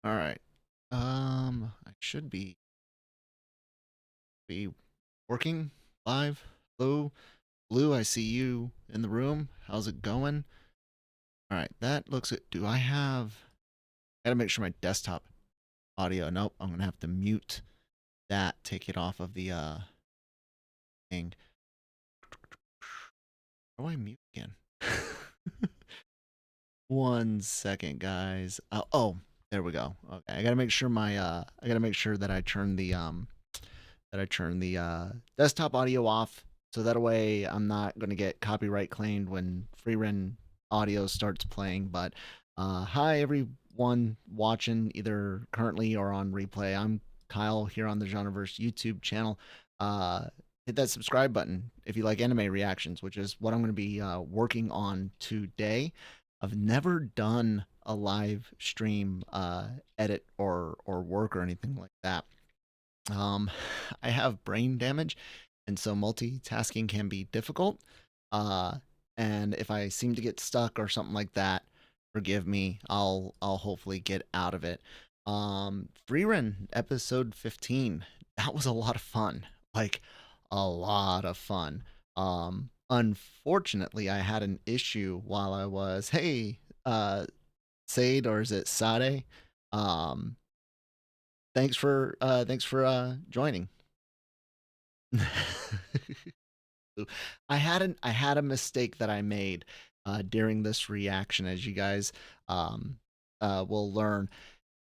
All right. I should be working live. Hello, Blue. I see you in the room. How's it going? All right. That looks it. Do I have? I gotta make sure my desktop audio. Nope. I'm gonna have to mute that. Take it off of the thing. How do I mute again? 1 second, guys. Oh, there we go. Okay. I gotta make sure my I gotta make sure that I turn the desktop audio off, so that way I'm not going to get copyright claimed when Frieren audio starts playing. But hi everyone watching either currently or on replay. I'm Kyle here on the Genreverse YouTube channel. Hit that subscribe button if you like anime reactions, which is what I'm going to be working on today. I've never done a live stream edit or work or anything like that. Um, I have brain damage, and so multitasking can be difficult. Uh, and if I seem to get stuck or something like that, forgive me. I'll hopefully get out of it. Frieren episode 15. That was a lot of fun. Like a lot of fun. Unfortunately, I had an issue while I was, hey, Sade, or is it Sade? Um, thanks for joining. I had a mistake that I made during this reaction, as you guys will learn.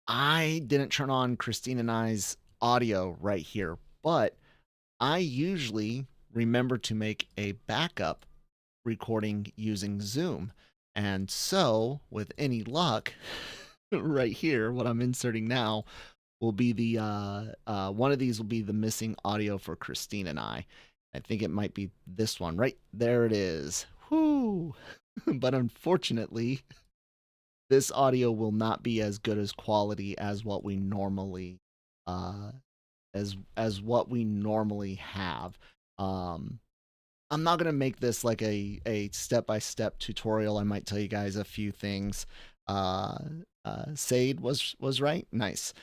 I didn't turn on Christine and I's audio right here, but I usually remember to make a backup recording using Zoom. And so, with any luck, right here, what I'm inserting now will be the one of these will be the missing audio for Christine and I. I think it might be this one. Right there it is. Whoo! But unfortunately, this audio will not be as good as quality as what we normally uh as what we normally have. Um I'm not gonna make this like a step-by-step tutorial. I might tell you guys a few things. Uh Sade was right. Nice.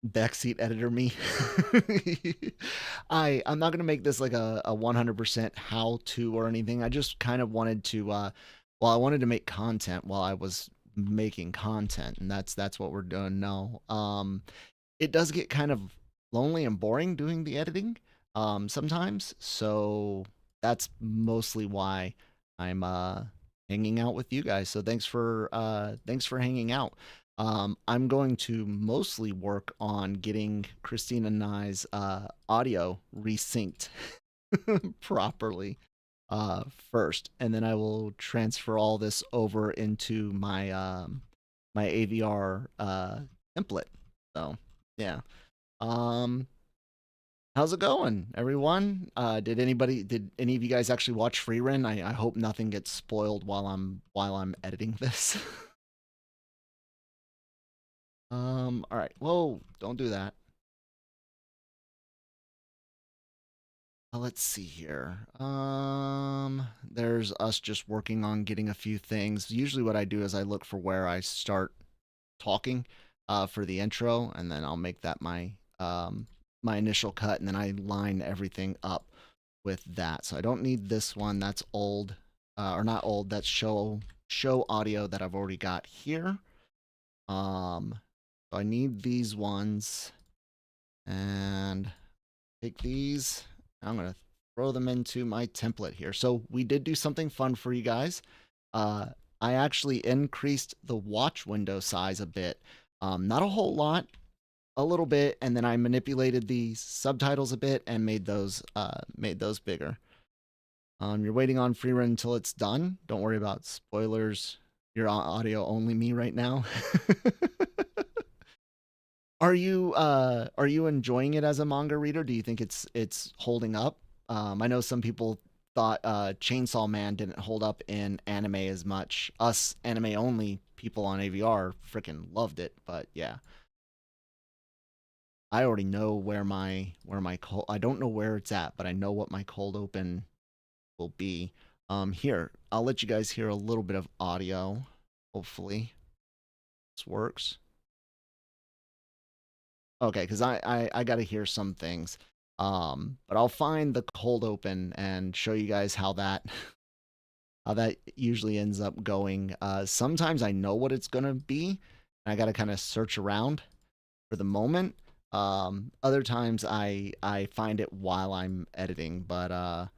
Backseat editor me. I'm not gonna make this like a 100% how to or anything. I just kind of wanted to I wanted to make content while I was making content, and that's what we're doing now. It does get kind of lonely and boring doing the editing sometimes, so that's mostly why I'm hanging out with you guys. So thanks for hanging out. I'm going to mostly work on getting Christina and I's audio resynced properly first, and then I will transfer all this over into my AVR template. So yeah. Um, how's it going, everyone? Did any of you guys actually watch Frieren? I hope nothing gets spoiled while I'm editing this. All right. Whoa, don't do that. Let's see here. There's us just working on getting a few things. Usually what I do is I look for where I start talking for the intro, and then I'll make that my initial cut, and then I line everything up with that. So I don't need this one. That's old, or not old. That's show audio that I've already got here. So I need these ones, and take these. I'm gonna throw them into my template here. So we did do something fun for you guys. I actually increased the watch window size a bit. Not a whole lot, a little bit, and then I manipulated the subtitles a bit and made those bigger. You're waiting on Frieren until it's done. Don't worry about spoilers. You're audio only me right now. Are you enjoying it as a manga reader? Do you think it's holding up? I know some people thought Chainsaw Man didn't hold up in anime as much. Us anime only people on AVR freaking loved it, but yeah. I already know where my cold, I don't know where it's at, but I know what my cold open will be. Here, I'll let you guys hear a little bit of audio, hopefully. This works. Okay, because I got to hear some things. But I'll find the cold open and show you guys how that usually ends up going. Sometimes I know what it's gonna be, and I got to kind of search around for the moment. Other times I find it while I'm editing, but let's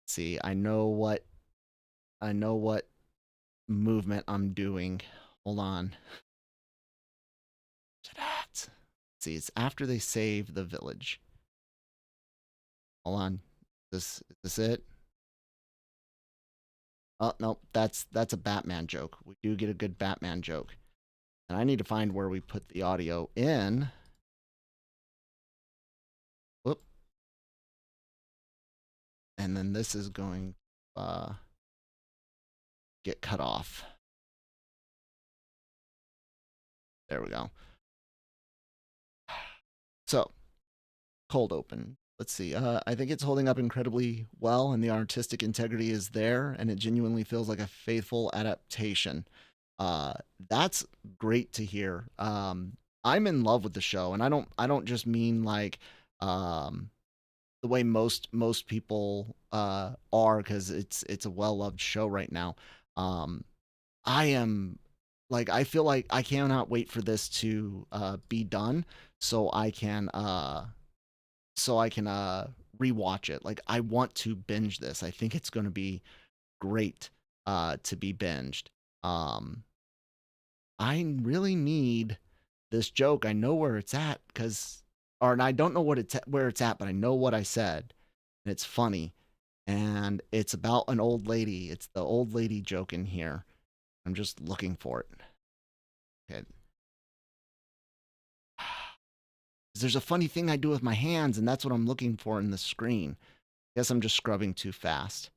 see, I know what movement I'm doing. Hold on. Where's it at? Let's see, it's after they save the village. Hold on. Is this it? Oh no, that's a Batman joke. We do get a good Batman joke. And I need to find where we put the audio in. Whoop. And then this is going to get cut off. There we go. So, cold open. Let's see. I think it's holding up incredibly well, and the artistic integrity is there, and it genuinely feels like a faithful adaptation. Uh, that's great to hear. I'm in love with the show, and I don't just mean like um, the way most people are, because it's a well loved show right now. Um, I am like I feel like I cannot wait for this to be done so I can rewatch it. Like I want to binge this. I think it's going to be great to be binged. Um, I really need this joke. I know where it's at because, or and I don't know where it's at, but I know what I said, and it's funny, and it's about an old lady. It's the old lady joke in here. I'm just looking for it. Okay. There's a funny thing I do with my hands, and that's what I'm looking for in the screen. I guess I'm just scrubbing too fast.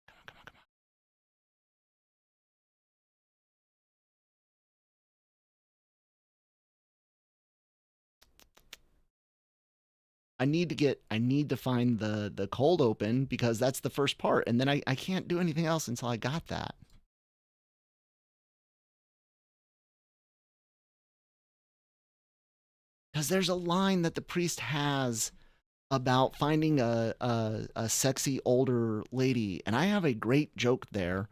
Come on, come on, come on. I need to find the cold open because that's the first part, and then I can't do anything else until I got that. Because there's a line that the priest has about finding a sexy older lady, and I have a great joke there.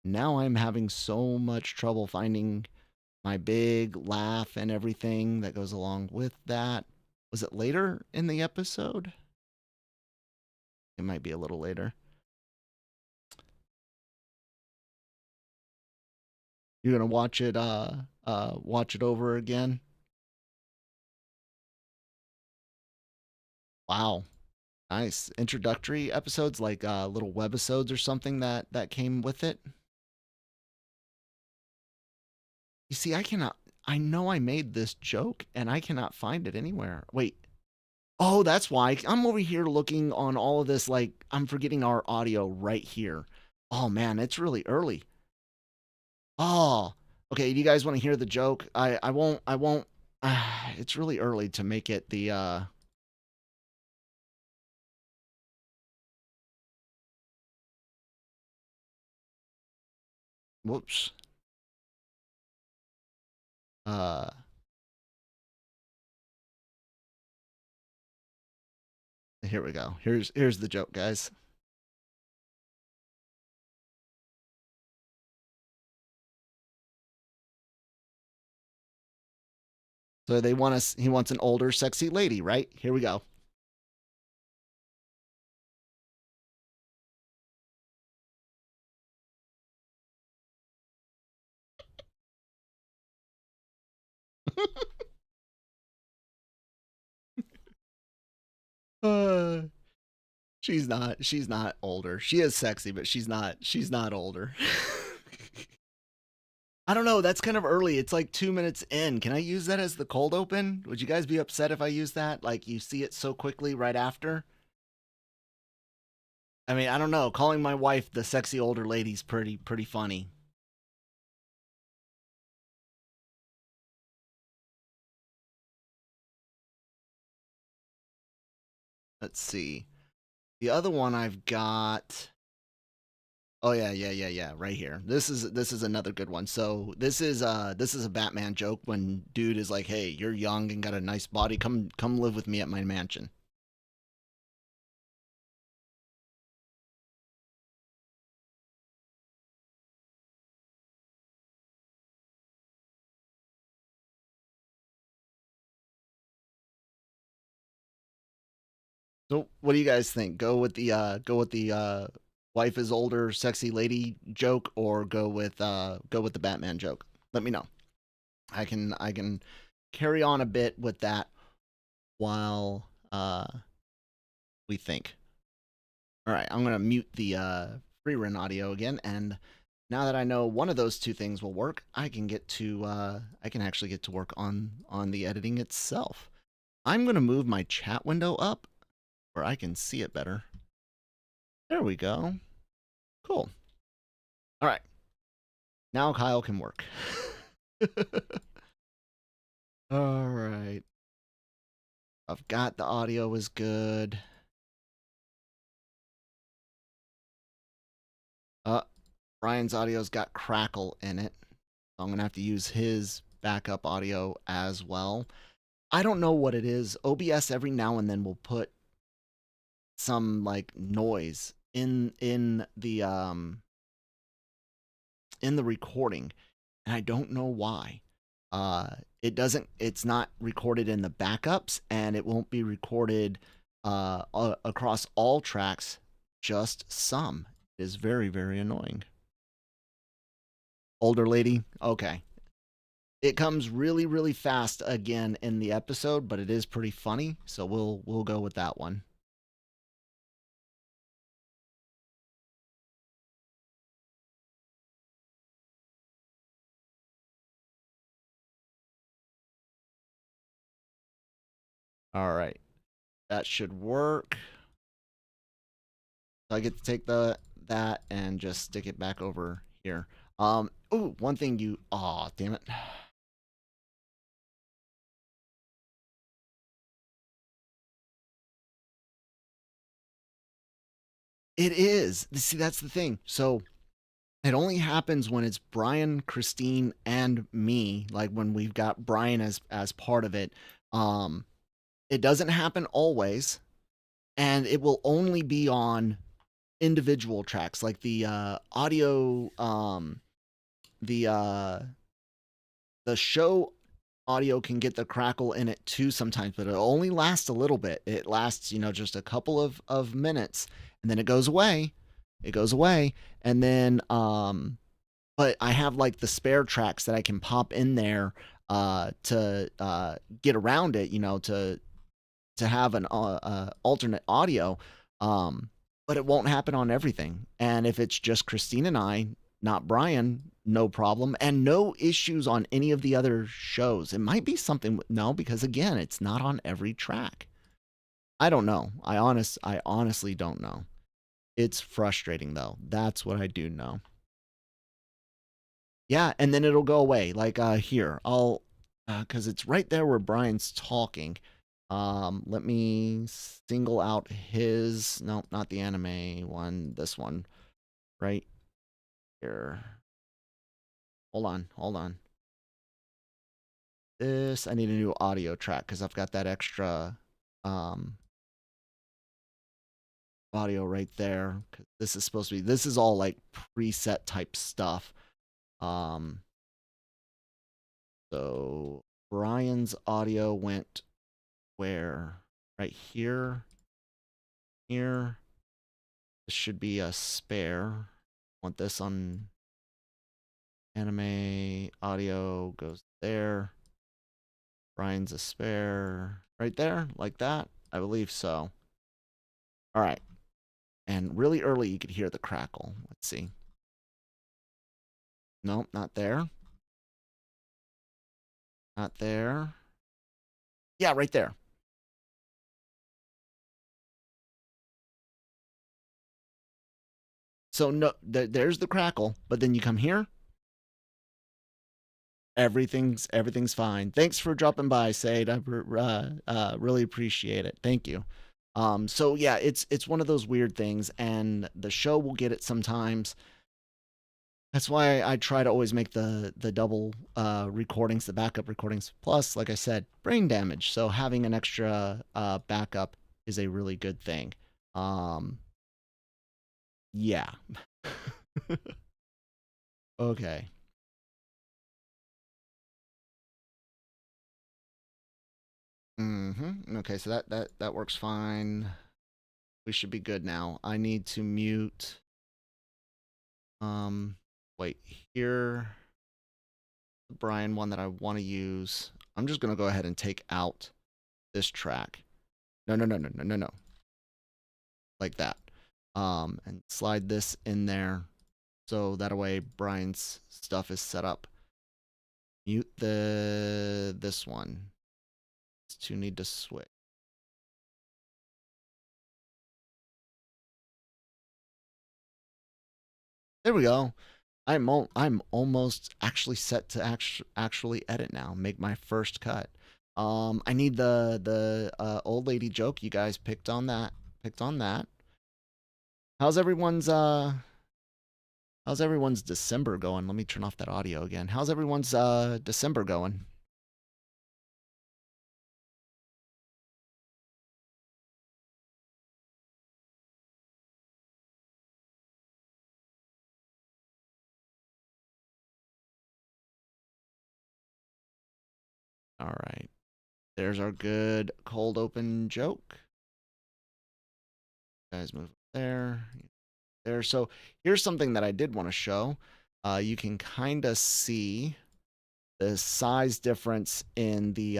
Now I'm having so much trouble finding my big laugh and everything that goes along with that. Was it later in the episode? It might be a little later. You're gonna watch it over again. Wow. Nice. Introductory episodes like little webisodes or something that came with it. You see, I know I made this joke and I cannot find it anywhere. Wait. Oh, that's why. I'm over here looking on all of this like I'm forgetting our audio right here. Oh man, it's really early. Oh. Okay, do you guys want to hear the joke? I won't it's really early to make it the whoops. Uh Here we go. Here's the joke, guys. So they want us. He wants an older, sexy lady, right? Here we go. Uh, she's not. She's not older. She is sexy, but she's not. She's not older. I don't know. That's kind of early. It's like 2 minutes in. Can I use that as the cold open? Would you guys be upset if I use that? Like you see it so quickly right after. I mean, I don't know. Calling my wife the sexy older lady's pretty funny. Let's see. The other one I've got. Oh yeah. Right here. This is another good one. So this is a Batman joke when dude is like, "Hey, you're young and got a nice body. Come live with me at my mansion." So what do you guys think? Go with the wife is older, sexy lady joke, or go with the Batman joke? Let me know. I can carry on a bit with that while we think. All right, I'm gonna mute the Frieren audio again, and now that I know one of those two things will work, I can actually get to work on the editing itself. I'm gonna move my chat window up where I can see it better. There we go. Cool. All right, now Kyle can work. All right, I've got the audio is good. Uh, Brian's audio's got crackle in it. So I'm gonna have to use his backup audio as well. I don't know what it is. OBS every now and then will put some like noise in the recording, and I don't know why. It's not recorded in the backups, and it won't be recorded across all tracks, just some. It is very, very annoying. Older lady? Okay. It comes really, really fast again in the episode, but it is pretty funny, so we'll go with that one. All right. That should work. So I get to take that and just stick it back over here. Oh, one thing you aw, damn it. It is. See, that's the thing. So it only happens when it's Brian, Christine, and me, like when we've got Brian as part of it. Um, it doesn't happen always, and it will only be on individual tracks, like the audio the uh the show audio can get the crackle in it too sometimes, but it only lasts a little bit. It lasts, just a couple of minutes, and then it goes away. It goes away. And then but I have like the spare tracks that I can pop in there to get around it, to have an alternate audio. But it won't happen on everything. And if it's just Christine and I, not Brian, no problem, and no issues on any of the other shows. It might be something. No, because again, it's not on every track. I don't know. I honestly don't know. It's frustrating though. That's what I do know. Yeah, and then it'll go away. Like here, I'll because it's right there where Brian's talking. Let me single out his. No, not the anime one. This one, right here. Hold on. This I need a new audio track because I've got that extra um audio right there. This is supposed to be. This is all like preset type stuff. Um, so Brian's audio went where? Right here. Here. This should be a spare. Want this on anime audio goes there. Brian's a spare right there, like that. I believe so. All right. And really early you could hear the crackle. Let's see. Nope, not there. Not there. Yeah, right there. So no, there's the crackle, but then you come here, everything's fine. Thanks for dropping by, Sade. I really appreciate it. Thank you. So yeah, it's one of those weird things, and the show will get it sometimes. That's why I try to always make the double recordings, the backup recordings. Plus, like I said, brain damage. So having an extra backup is a really good thing. Um, yeah. Okay. Okay, so that works fine. We should be good now. I need to mute. Um, wait here. The Brian one that I want to use. I'm just gonna go ahead and take out this track. No, no, no, no, no, no, no. Like that. And slide this in there so that way Brian's stuff is set up. Mute this one. These two need to switch. There we go. I'm almost actually set to actually edit now. Make my first cut. I need the old lady joke. You guys picked on that. Picked on that. How's everyone's How's everyone's December going? Let me turn off that audio again. How's everyone's December going? All right. There's our good cold open joke. Guys, move there. There. So here's something that I did want to show. You can kind of see the size difference in the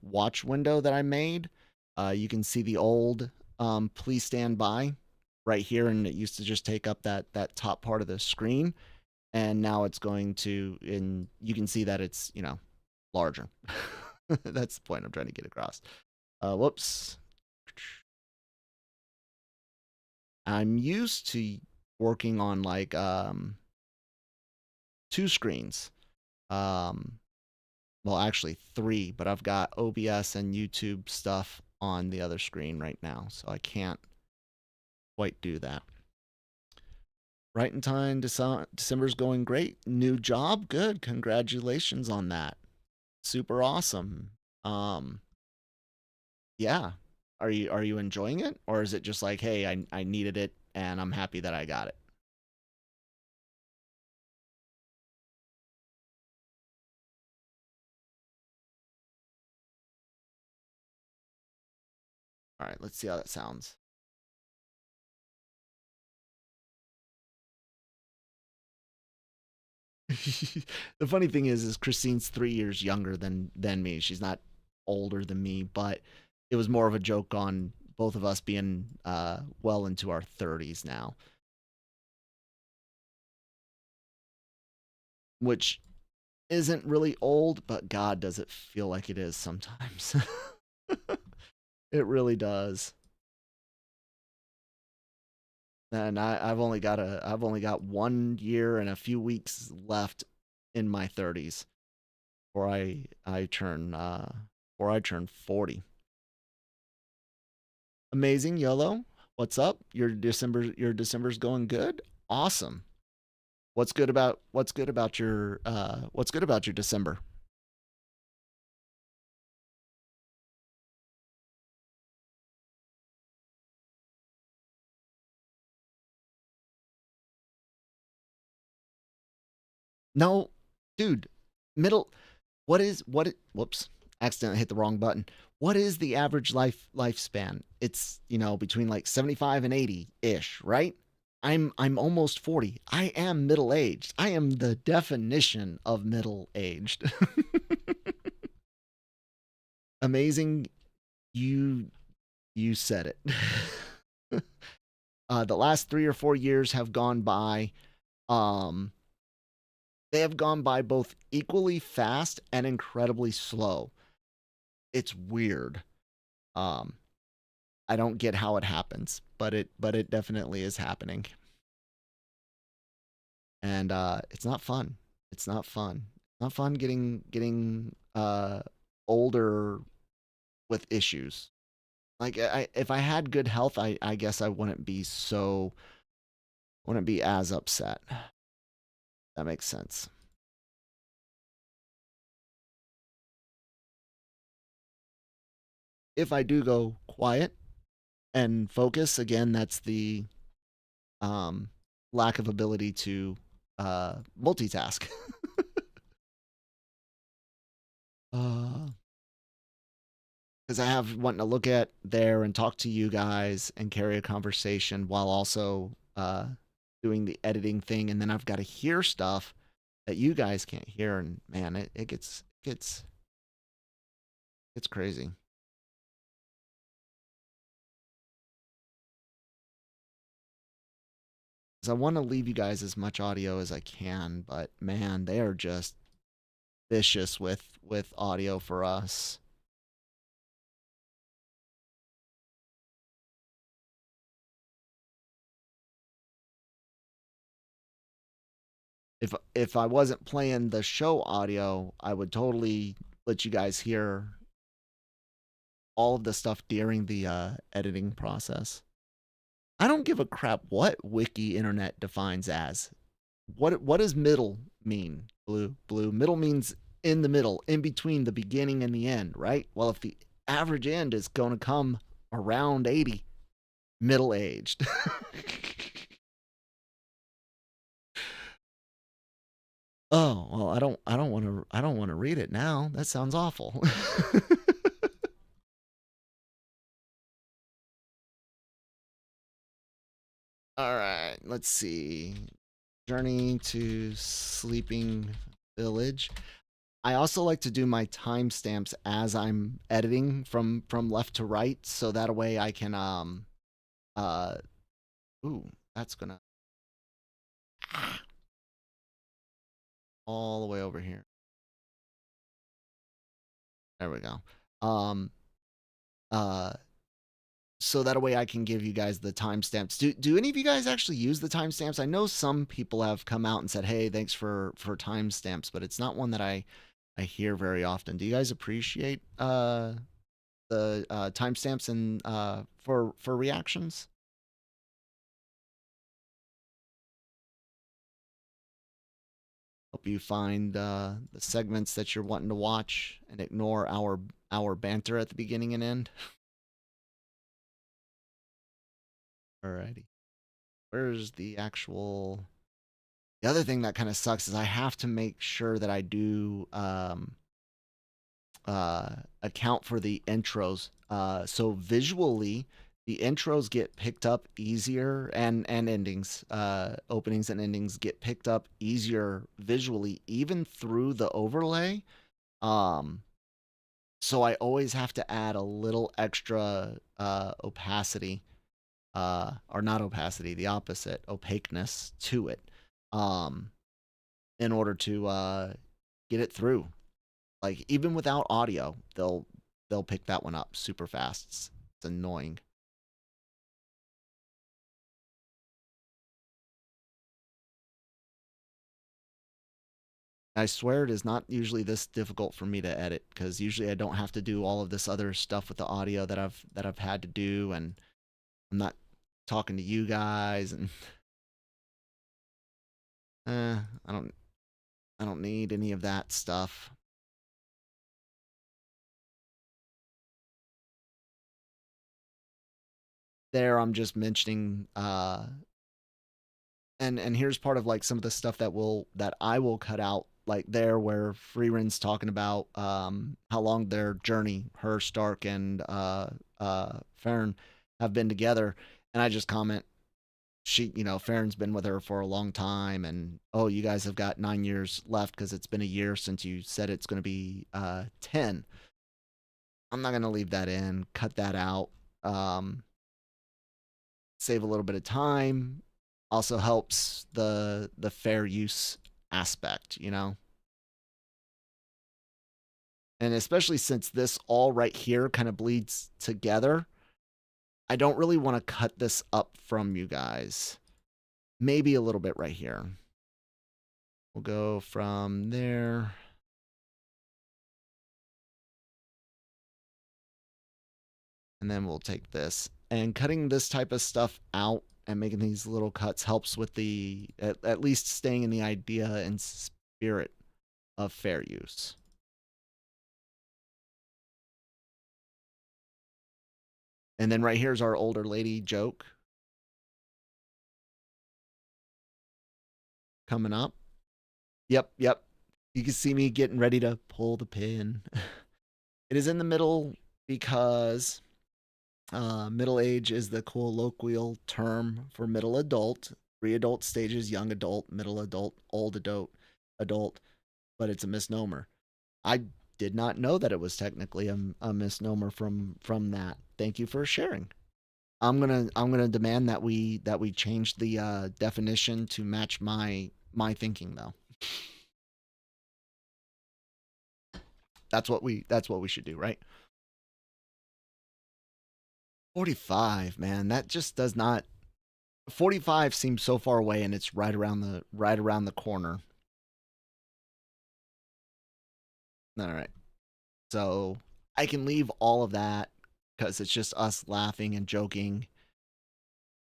watch window that I made. You can see the old please stand by right here, and it used to just take up that top part of the screen, and now it's going to, and you can see that it's, you know, larger. That's the point I'm trying to get across. Whoops. I'm used to working on like two screens. Um, well, actually three, but I've got OBS and YouTube stuff on the other screen right now, so I can't quite do that. Right in time. December's going great. New job, good. Congratulations on that. Super awesome. Um, yeah. Are you enjoying it, or is it just like, hey, I needed it and I'm happy that I got it? All right, let's see how that sounds. The funny thing is Christine's 3 years younger than me. She's not older than me, but it was more of a joke on both of us being well into our 30s now, which isn't really old, but God, does it feel like it is sometimes. It really does. And I've only got 1 year and a few weeks left in my 30s before I turn before I turn 40. Amazing, Yellow. What's up? Your December's going good? Awesome. What's good about your December? No, dude. Middle Whoops. Accidentally hit the wrong button. What is the average lifespan? It's, between like 75 and 80-ish, right? I'm almost 40. I am middle-aged. I am the definition of middle-aged. Amazing. You you said it. The last 3 or 4 years have gone by. Um, they have gone by both equally fast and incredibly slow. It's weird. Um, I don't get how it happens, but it definitely is happening, and it's not fun. It's not fun. Not fun getting older with issues. Like if I had good health, I guess I wouldn't be as upset. That makes sense. If I do go quiet and focus, again, that's the um, lack of ability to multitask. Because I have wanting to look at there and talk to you guys and carry a conversation while also doing the editing thing, and then I've got to hear stuff that you guys can't hear, and man, it gets crazy. Because I want to leave you guys as much audio as I can, but man, they are just vicious with audio for us. If I wasn't playing the show audio, I would totally let you guys hear all of the stuff during the editing process. I don't give a crap what wiki internet defines as. What does middle mean? Blue. Middle means in the middle, in between the beginning and the end, right? Well, if the average end is going to come around 80, middle aged. Oh, well, I don't want to read it now. That sounds awful. All right, let's see. Journey to Sleeping Village. I also like to do my timestamps as I'm editing from left to right, so that way I can uh ooh, that's gonna all the way over here. There we go. Um uh so that way I can give you guys the timestamps. Do any of you guys actually use the timestamps? I know some people have come out and said, "Hey, thanks for timestamps," but it's not one that I hear very often. Do you guys appreciate the timestamps and for reactions? Help you find the segments that you're wanting to watch and ignore our banter at the beginning and end. Alrighty. Where's the actual? The other thing that kind of sucks is I have to make sure that I do account for the intros. So visually, the intros get picked up easier, and endings, openings and endings get picked up easier visually, even through the overlay. Um, so I always have to add a little extra opacity, or not opacity, the opposite, opaqueness to it, um, in order to get it through. Like even without audio, they'll pick that one up super fast. It's annoying. I swear it is not usually this difficult for me to edit because usually I don't have to do all of this other stuff with the audio that I've had to do, and I'm not talking to you guys, and I don't need any of that stuff. There, I'm just mentioning and here's part of like some of the stuff that I will cut out, like there where Frieren's talking about how long their journey, her, Stark, and Frieren have been together, and I just comment, Farron's been with her for a long time, and oh, you guys have got 9 years left because it's been a year since you said it's going to be 10. I'm not going to leave that in. Cut that out. Um, Save a little bit of time. Also helps the fair use aspect, And especially since this all right here kind of bleeds together, I don't really want to cut this up from you guys. Maybe a little bit right here. We'll go from there. And then we'll take this. And cutting this type of stuff out and making these little cuts helps with the, at least staying in the idea and spirit of fair use. And then right here's our older lady joke coming up. Yep, yep. You can see me getting ready to pull the pin. It is in the middle because middle age is the colloquial term for middle adult. 3 adult stages: young adult, middle adult, old adult, but it's a misnomer. I did not know that it was technically a misnomer from that. Thank you for sharing. I'm gonna demand that we change the definition to match my thinking though. That's what we should do, right? 45, man. That just does not. 45 seems so far away, and it's right around the corner. All right. So I can leave all of that because it's just us laughing and joking.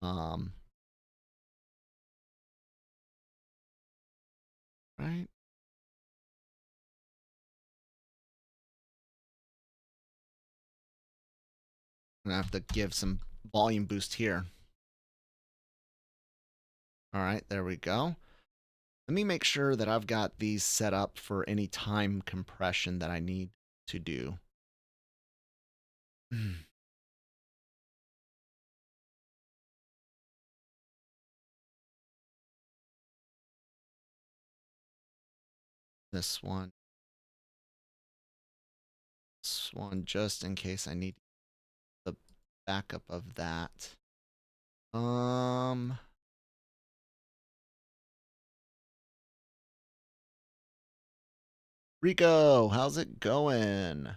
Right. I'm gonna have to give some volume boost here. All right, there we go. Let me make sure that I've got these set up for any time compression that I need to do. This one. This one, just in case I need the backup of that. Rico, how's it going?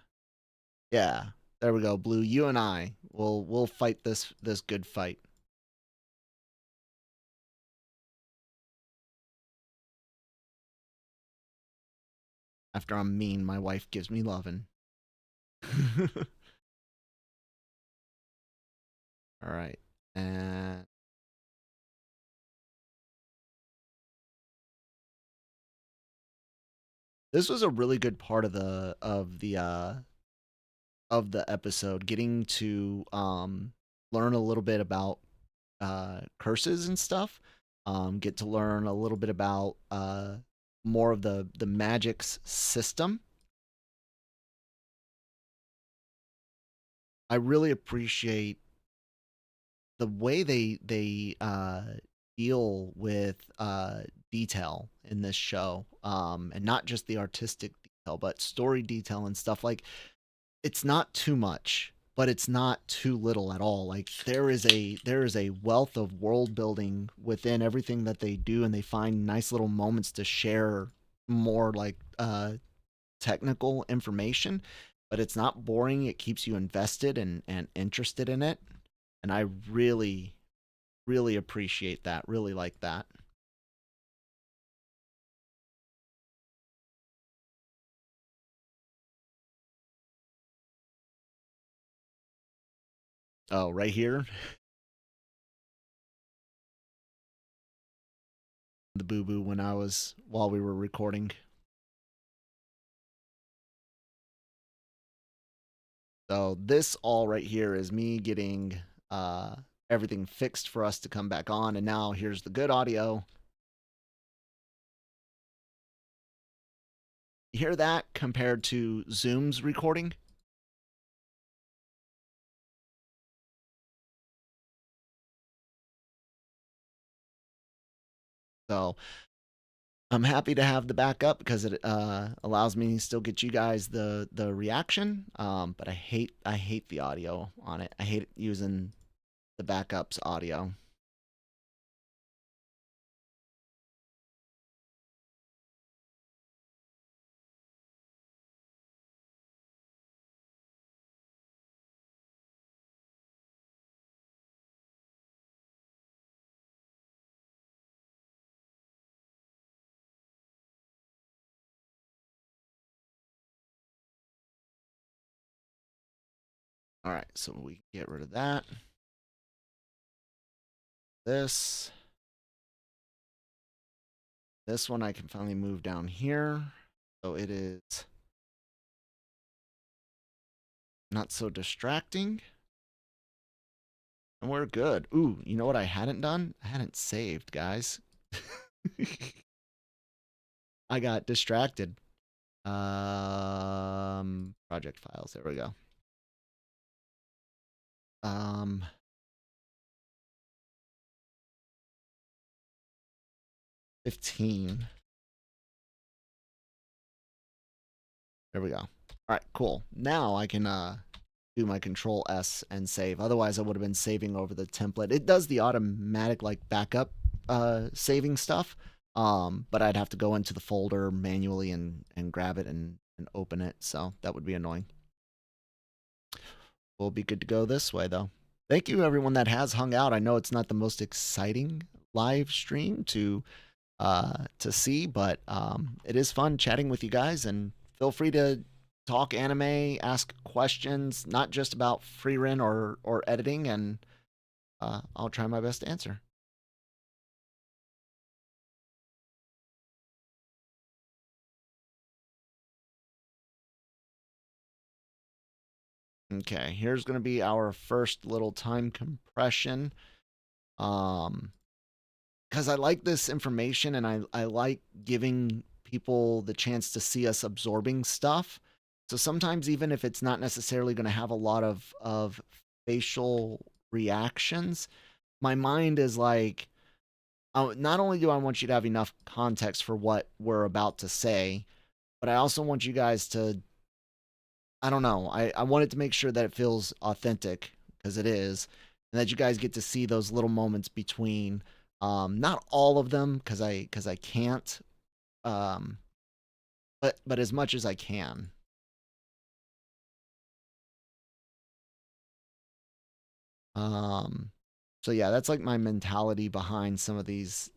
Yeah, there we go. Blue, you and I we'll fight this good fight. After I'm mean, my wife gives me lovin'. All right, and this was a really good part of the episode, getting to learn a little bit about curses and stuff. Get to learn a little bit about more of the magic's system. I really appreciate the way they deal with detail in this show, and not just the artistic detail, but story detail and stuff. Like, it's not too much, but it's not too little at all. Like, there is a wealth of world building within everything that they do, and they find nice little moments to share more like technical information, but it's not boring. It keeps you invested and interested in it. And I really, really appreciate that. Really like that. Oh, right here, the boo boo when I was while we were recording. So this all right here is me getting everything fixed for us to come back on, and now here's the good audio. You hear that compared to Zoom's recording? So I'm happy to have the backup because it allows me to still get you guys the reaction. But I hate the audio on it. I hate using the backup's audio. All right, so we get rid of that. This one I can finally move down here. So it is not so distracting. And we're good. Ooh, you know what I hadn't done? I hadn't saved, guys. I got distracted. Project files. There we go. 15. There we go. All right, cool. Now I can do my Control S and save. Otherwise, I would have been saving over the template. It does the automatic like backup saving stuff, but I'd have to go into the folder manually and grab it and open it. So that would be annoying. We'll be good to go this way, though. Thank you, everyone that has hung out. I know it's not the most exciting live stream to see, but it is fun chatting with you guys, and feel free to talk anime, ask questions, not just about Frieren or editing, and I'll try my best to answer. Okay, here's going to be our first little time compression. Because I like this information, and I like giving people the chance to see us absorbing stuff. So sometimes, even if it's not necessarily going to have a lot of facial reactions, my mind is like, not only do I want you to have enough context for what we're about to say, but I also want you guys to, I don't know, I wanted to make sure that it feels authentic, because it is, and that you guys get to see those little moments between, not all of them, because I can't, but as much as I can. So yeah, that's like my mentality behind some of these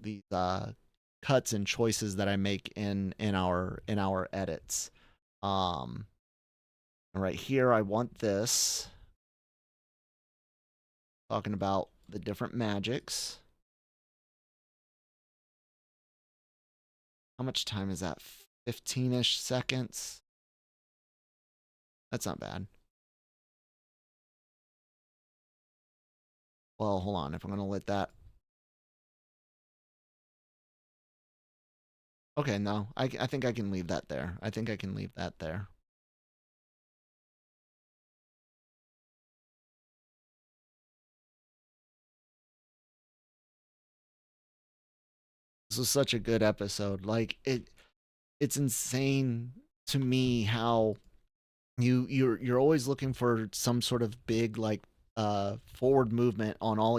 cuts and choices that I make in our edits. Right here, I want this, talking about the different magics. How much time is that? 15-ish seconds. That's not bad. Well, hold on. If I'm going to let that... Okay, no. I think I can leave that there. I think I can leave that there. This was such a good episode. Like, it's insane to me how you're always looking for some sort of big, like, forward movement on all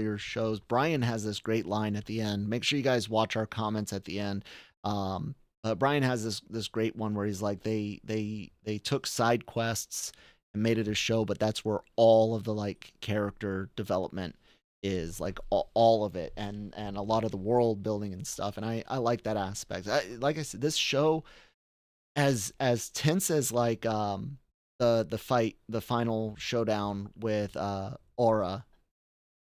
your shows. Brian has this great line at the end. Make sure you guys watch our comments at the end. Brian has this great one where he's like, they took side quests and made it a show, but that's where all of the like character development is, like all of it, and a lot of the world building and stuff. And I like that aspect. Like I said, this show, as tense as like the fight, the final showdown with Aura,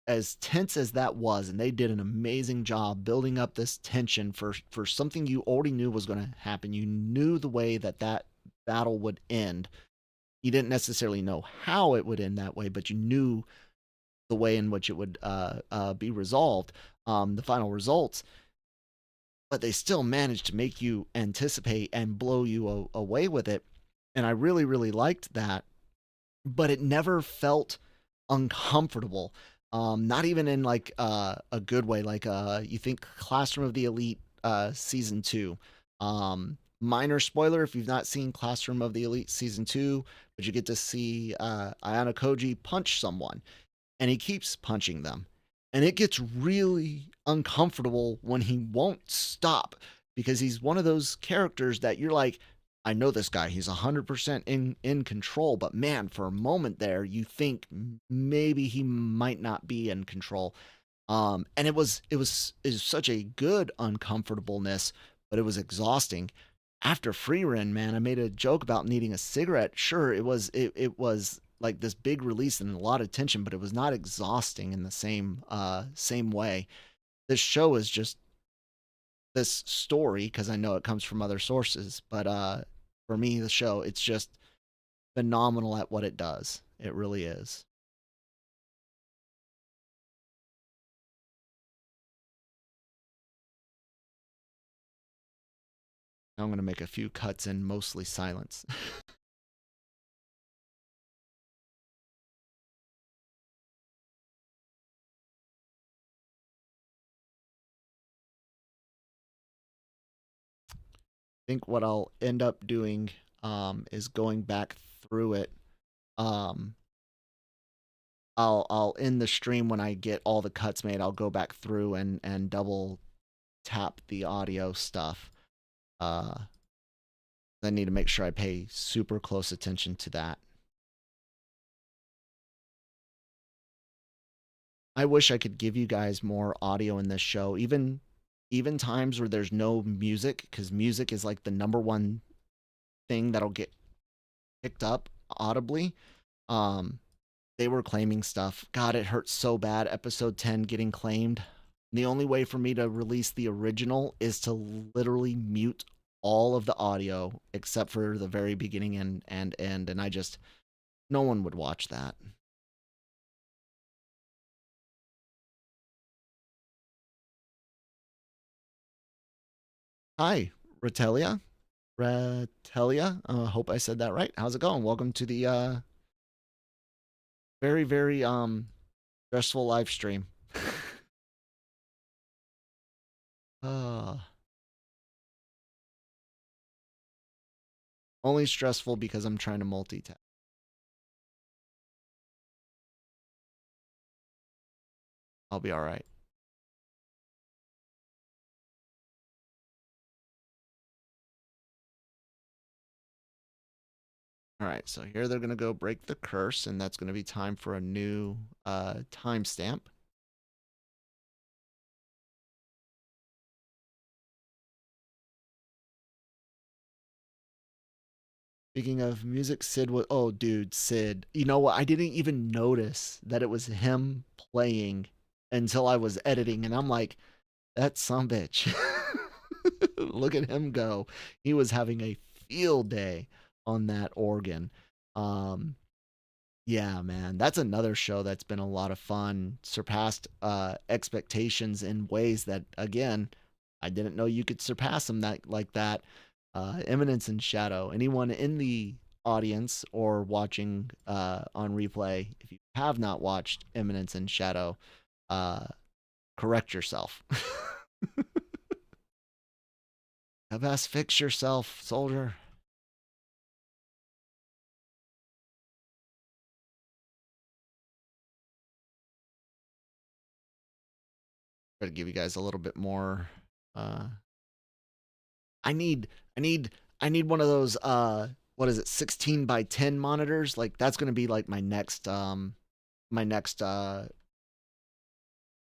as tense as that was, and they did an amazing job building up this tension for something you already knew was going to happen. You knew the way that battle would end. You didn't necessarily know how it would end that way, but you knew the way in which it would be resolved, the final results. But they still managed to make you anticipate and blow you away with it. And I really, really liked that. But it never felt uncomfortable. Not even in like a good way. Like you think Classroom of the Elite season 2. Minor spoiler if you've not seen Classroom of the Elite season 2, but you get to see Ayano Koji punch someone, and he keeps punching them. And it gets really uncomfortable when he won't stop, because he's one of those characters that you're like, I know this guy. He's 100% in control, but man, for a moment there, you think maybe he might not be in control. And it was such a good uncomfortableness, but it was exhausting. After Frieren, man, I made a joke about needing a cigarette. Sure, it was like this big release and a lot of tension, but it was not exhausting in the same way. This show is just this story, because I know it comes from other sources, but for me, the show, it's just phenomenal at what it does. It really is. I'm going to make a few cuts in mostly silence. I think what I'll end up doing is going back through it. Um, I'll end the stream when I get all the cuts made. I'll go back through and double tap the audio stuff. I need to make sure I pay super close attention to that. I wish I could give you guys more audio in this show, even times where there's no music, because music is like the number one thing that'll get picked up audibly. Um, they were claiming stuff. God, it hurts so bad. Episode 10 getting claimed. The only way for me to release the original is to literally mute all of the audio except for the very beginning and end. And I just, no one would watch that. Hi, Ratelia. Ratelia. Hope I said that right. How's it going? Welcome to the very, very stressful live stream. uh, Only stressful because I'm trying to multitask. I'll be all right. All right, so here they're going to go break the curse, and that's going to be time for a new timestamp. Speaking of music, Sid was. Oh, dude, Sid. You know what? I didn't even notice that it was him playing until I was editing, and I'm like, that sumbitch. Look at him go. He was having a field day on that organ. Um, yeah, man, that's another show that's been a lot of fun, surpassed expectations in ways that, again, I didn't know you could surpass them that like that. Eminence and Shadow. Anyone in the audience or watching on replay, if you have not watched Eminence and Shadow, uh, correct yourself. Have ass fix yourself, soldier. Try to give you guys a little bit more. Uh, I need, I need, I need one of those. What is it? 16 by 10 monitors. Like that's gonna be like my next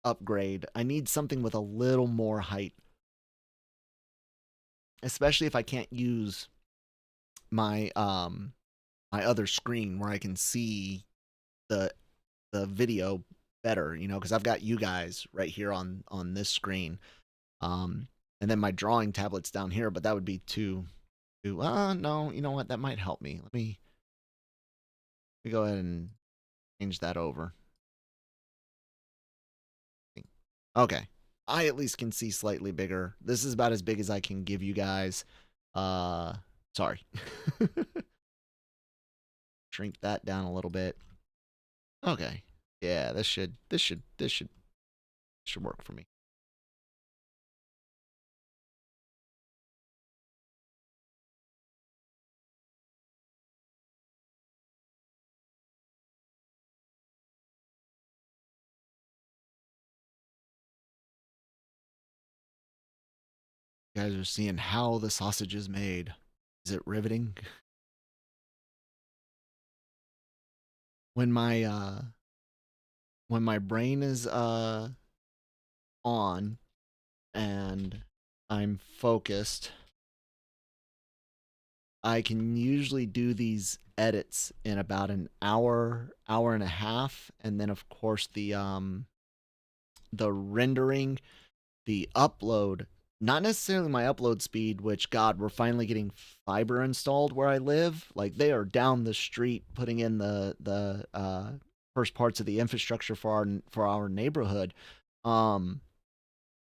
upgrade. I need something with a little more height, especially if I can't use my my other screen where I can see the video better, you know, because I've got you guys right here on this screen. And then my drawing tablet's down here, but that would be too no, you know what? That might help me. Let me go ahead and change that over. Okay. I at least can see slightly bigger. This is about as big as I can give you guys. Sorry. Shrink that down a little bit. Okay. Yeah, this should work for me. You guys are seeing how the sausage is made. Is it riveting? When my brain is on and I'm focused, I can usually do these edits in about an hour, hour and a half, and then of course the rendering, the upload, not necessarily my upload speed, which God, we're finally getting fiber installed where I live. Like they are down the street putting in the first parts of the infrastructure for our neighborhood. Um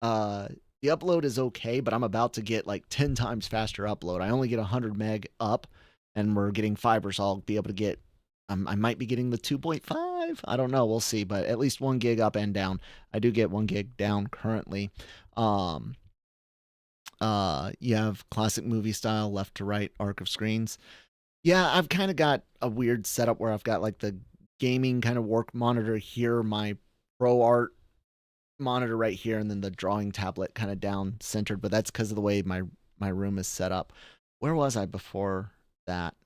uh the upload is okay, but I'm about to get like 10 times faster upload. I only get 100 meg up, and we're getting fiber, so I'll be able to get. I might be getting the 2.5. I don't know. We'll see, but at least 1 gig up and down. I do get 1 gig down currently. Um, you have classic movie style left to right arc of screens. Yeah, I've kind of got a weird setup where I've got like the gaming kind of work monitor here, my pro art monitor right here, and then the drawing tablet kind of down centered, but that's because of the way my room is set up. Where was I before that?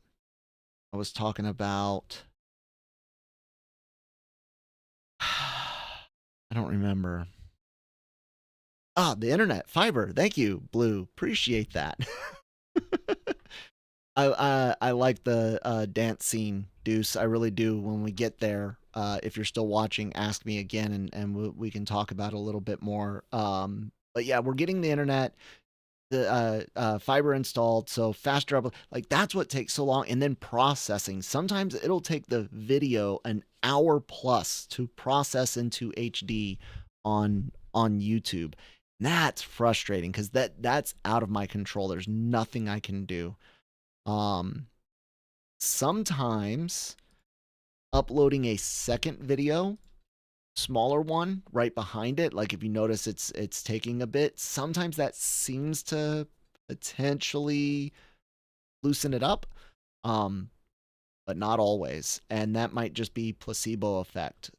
I was talking about I don't remember. Ah, the internet, fiber. Thank you, Blue. Appreciate that. I like the dance scene, Deuce. I really do. When we get there, if you're still watching, ask me again, and we can talk about it a little bit more. But yeah, we're getting the internet, the fiber installed, so faster up. Like that's what takes so long, and then processing. Sometimes it'll take the video an hour plus to process into HD on YouTube. And that's frustrating because that's out of my control. There's nothing I can do. Um, Sometimes uploading a second video, smaller one right behind it, like if you notice it's taking a bit, sometimes that seems to potentially loosen it up. Um, but not always. And that might just be placebo effect.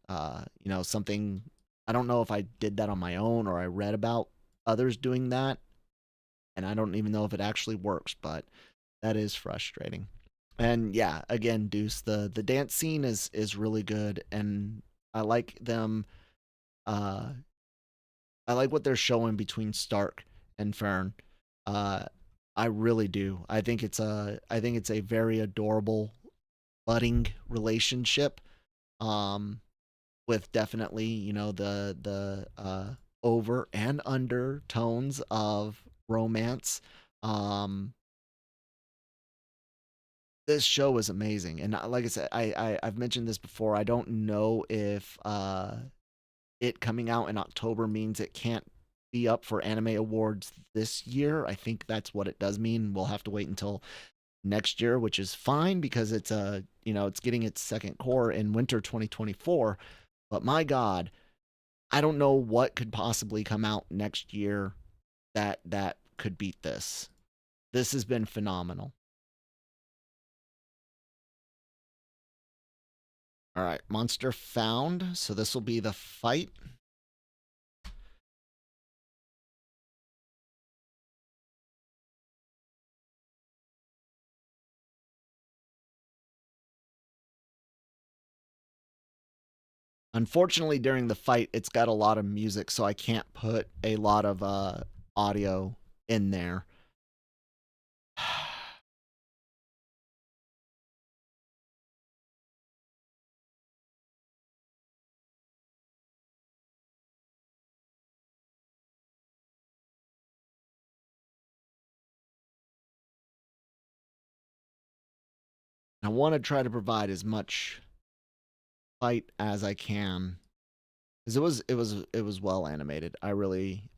Something I don't know if I did that on my own or I read about others doing that, and I don't even know if it actually works, but that is frustrating. And yeah, again, Deuce, the dance scene is really good, and I like them. Uh, I like what they're showing between Stark and Fern. Uh, I really do. I think it's a very adorable budding relationship. Um, with definitely the over and under tones of romance. Um, this show is amazing, and like I said, I've mentioned this before. I don't know if it coming out in October means it can't be up for anime awards this year. I think that's what it does mean. We'll have to wait until next year, which is fine because it's getting its second core in winter 2024. But my God, I don't know what could possibly come out next year that could beat this. This has been phenomenal. All right, monster found. So this will be the fight. Unfortunately, during the fight, it's got a lot of music, so I can't put a lot of audio in there. I want to try to provide as much fight as I can because it was well animated. I really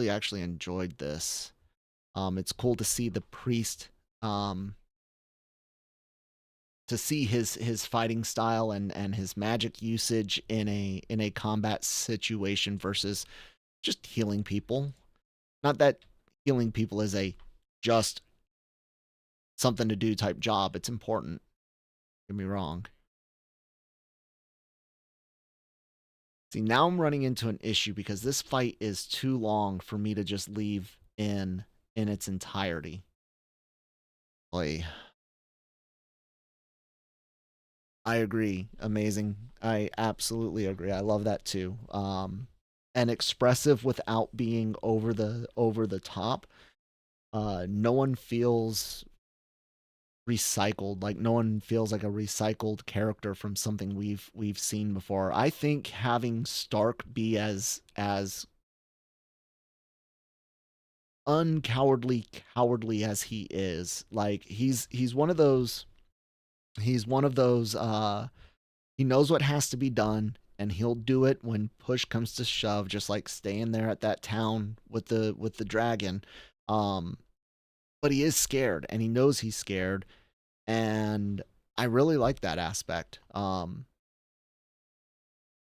actually enjoyed this. It's cool to see the priest, um, to see his fighting style and his magic usage in a combat situation versus just healing people. Not that healing people is a just something to do type job. It's important. Don't get me wrong. See, now I'm running into an issue because this fight is too long for me to just leave in its entirety. Boy, I agree. Amazing. I absolutely agree. I love that too. And expressive without being over the top. No one feels recycled. Like no one feels like a recycled character from something we've seen before. I think having Stark be as uncowardly cowardly as he is, like he's one of those he's one of those he knows what has to be done and he'll do it when push comes to shove, just like staying there at that town with the dragon. um but he is scared and he knows he's scared, and I really like that aspect.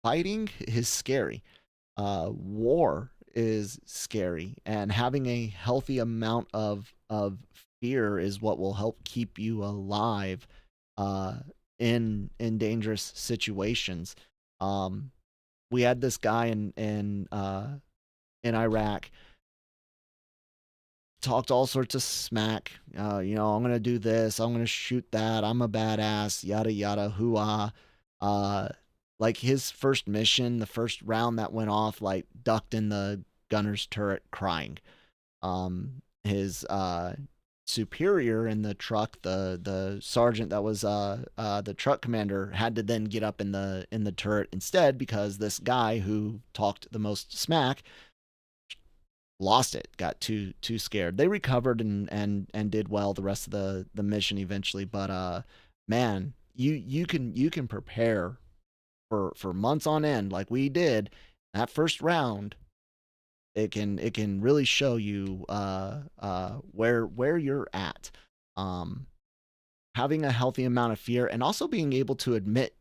Fighting is scary. War is scary, and having a healthy amount of fear is what will help keep you alive uh, in dangerous situations. Um, we had this guy in Iraq talked all sorts of smack. I'm gonna do this. I'm gonna shoot that. I'm a badass. Yada yada. Hoo-ah. Uh, like his first mission, the first round that went off, like ducked in the gunner's turret, crying. His superior in the truck, the sergeant that was the truck commander, had to then get up in the turret instead because this guy who talked the most smack lost it, got too scared. They recovered and did well the rest of the mission eventually, but man, you can prepare for months on end like we did. That first round, it can really show you where you're at. Um Having a healthy amount of fear and also being able to admit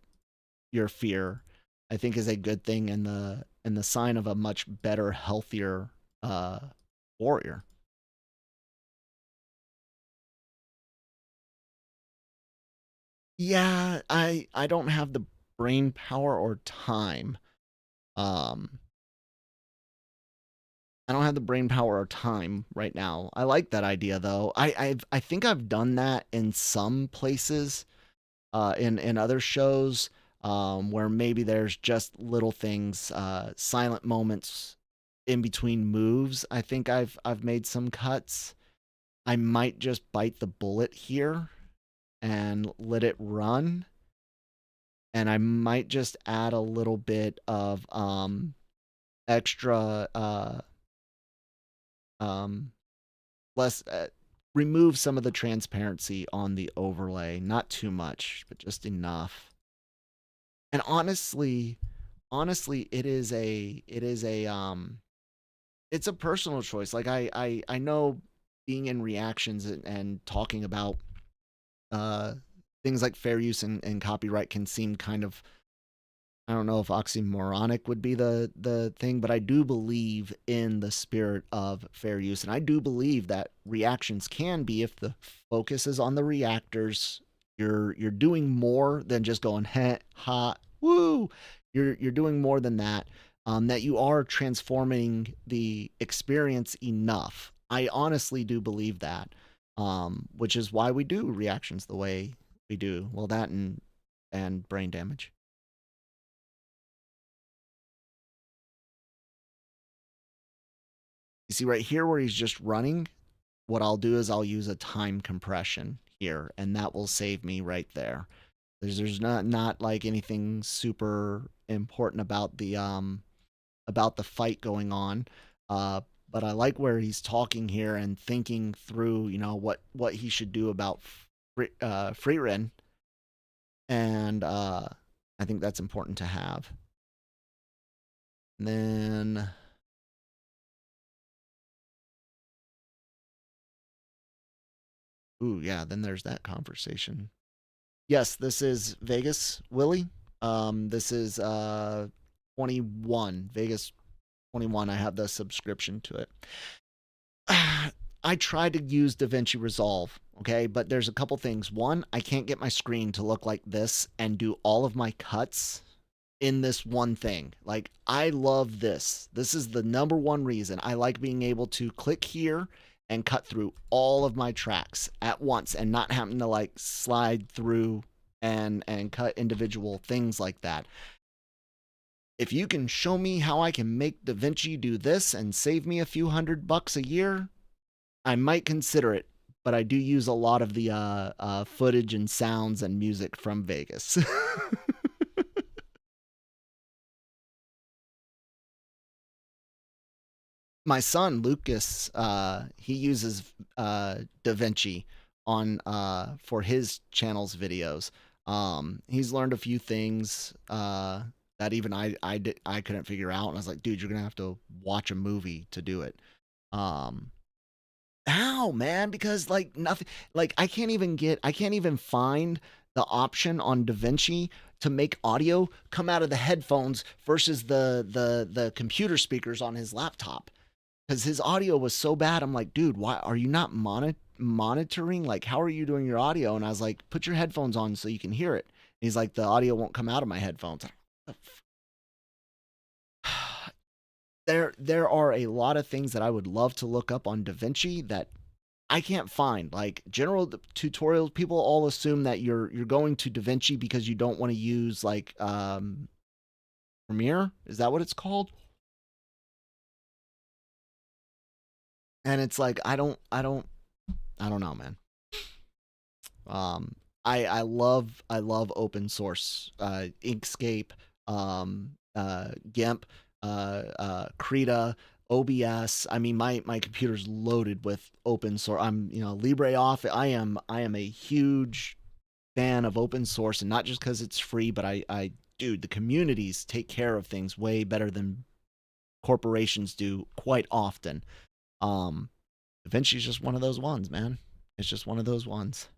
your fear, I think, is a good thing in the sign of a much better, healthier uh, warrior. Yeah, I don't have the brain power or time. Um, I don't have the brain power or time right now. I like that idea though. I think I've done that in some places, in other shows, where maybe there's just little things, silent moments in between moves. I think I've made some cuts. I might just bite the bullet here and let it run, and I might just add a little bit of extra um less remove some of the transparency on the overlay, not too much, but just enough. And honestly, it's a personal choice. Like I know being in reactions and talking about uh things like fair use and copyright can seem kind of, I don't know if oxymoronic would be the thing, but I do believe in the spirit of fair use, and I do believe that reactions can be, if the focus is on the reactors, you're doing more than just going heh ha woo. You're doing more than that. That you are transforming the experience enough. I honestly do believe that, which is why we do reactions the way we do. Well, that and brain damage. You see right here where he's just running, what I'll do is I'll use a time compression here, and that will save me right there. There's not like anything super important about the fight going on. Uh but I like where he's talking here and thinking through, what he should do about Frieren, and I think that's important to have. And then, ooh, yeah, then there's that conversation. Yes, this is Vegas, Willie. This is 21, Vegas 21. I have the subscription to it. I tried to use DaVinci Resolve, okay, but there's a couple things. One, I can't get my screen to look like this and do all of my cuts in this one thing. Like, I love this. This is the number one reason I like being able to click here and cut through all of my tracks at once and not having to like slide through and cut individual things like that. If you can show me how I can make DaVinci do this and save me a few $100 a year, I might consider it, but I do use a lot of the footage and sounds and music from Vegas. My son Lucas, he uses DaVinci on for his channel's videos. He's learned a few things that even I couldn't figure out, and I was like, dude, you're gonna have to watch a movie to do it. Um, how, man? Because like nothing, like I can't even find the option on DaVinci to make audio come out of the headphones versus the computer speakers on his laptop because his audio was so bad. I'm like, dude, why are you not monitoring? Like, how are you doing your audio? And I was like, put your headphones on so you can hear it. And he's like, the audio won't come out of my headphones. There are a lot of things that I would love to look up on DaVinci that I can't find. Like general tutorials, people all assume that you're going to DaVinci because you don't want to use like Premiere. Is that what it's called? And it's like I don't know, man. Um, I love open source, Inkscape, GIMP, Krita, OBS. I mean, my computer's loaded with open source. I'm LibreOffice. I am a huge fan of open source, and not just because it's free, but I dude, the communities take care of things way better than corporations do quite often. Um, DaVinci's just one of those ones, man. It's just one of those ones.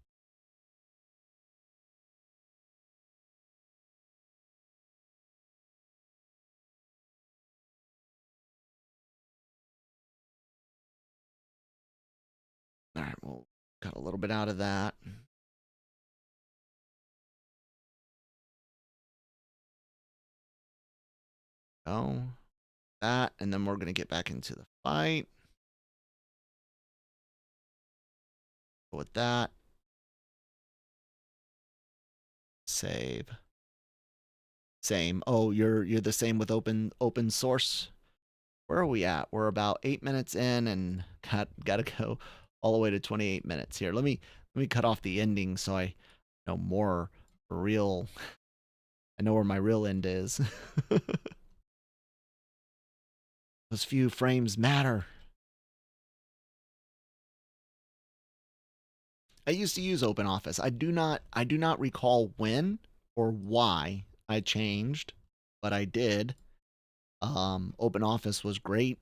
All right, well, got a little bit out of that. Oh, that, and then we're gonna get back into the fight. With that, save. Same. Oh, you're the same with open source. Where are we at? We're about 8 minutes in, and gotta go all the way to 28 minutes here. Let me cut off the ending so I know more real. I know where my real end is. Those few frames matter. I used to use OpenOffice. I do not recall when or why I changed, but I did. OpenOffice was great.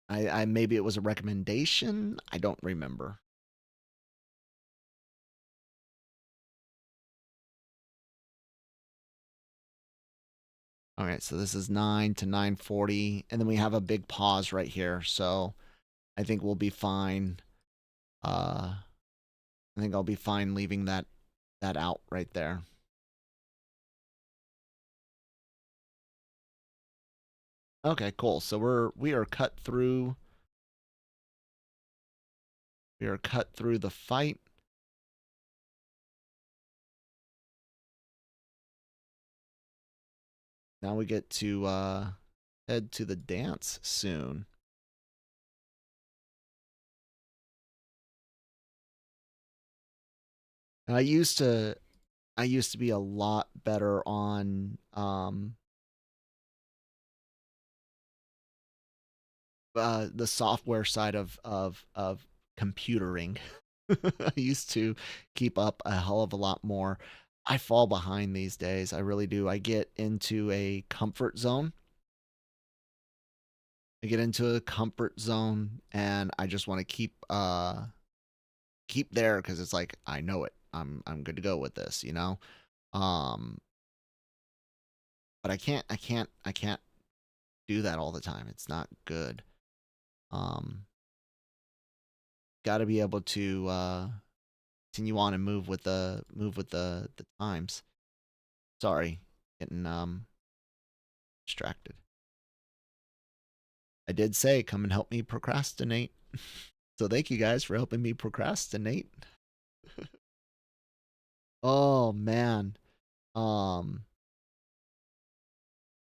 I maybe it was a recommendation. I don't remember. All right, so this is 9 to 9:40, and then we have a big pause right here. So I think we'll be fine. I think I'll be fine leaving that out right there. Okay, cool. So we are cut through. We are cut through the fight. Now we get to head to the dance soon. And I used to be a lot better on the software side of computering. I used to keep up a hell of a lot more. I fall behind these days. I really do. I get into a comfort zone. I get into a comfort zone and I just want to keep there because it's like I know it. I'm good to go with this, you know? Um but I can't do that all the time. It's not good. Um got to be able to continue on and move with the times. Sorry, getting distracted. I did say come and help me procrastinate. So thank you guys for helping me procrastinate. Oh man. Um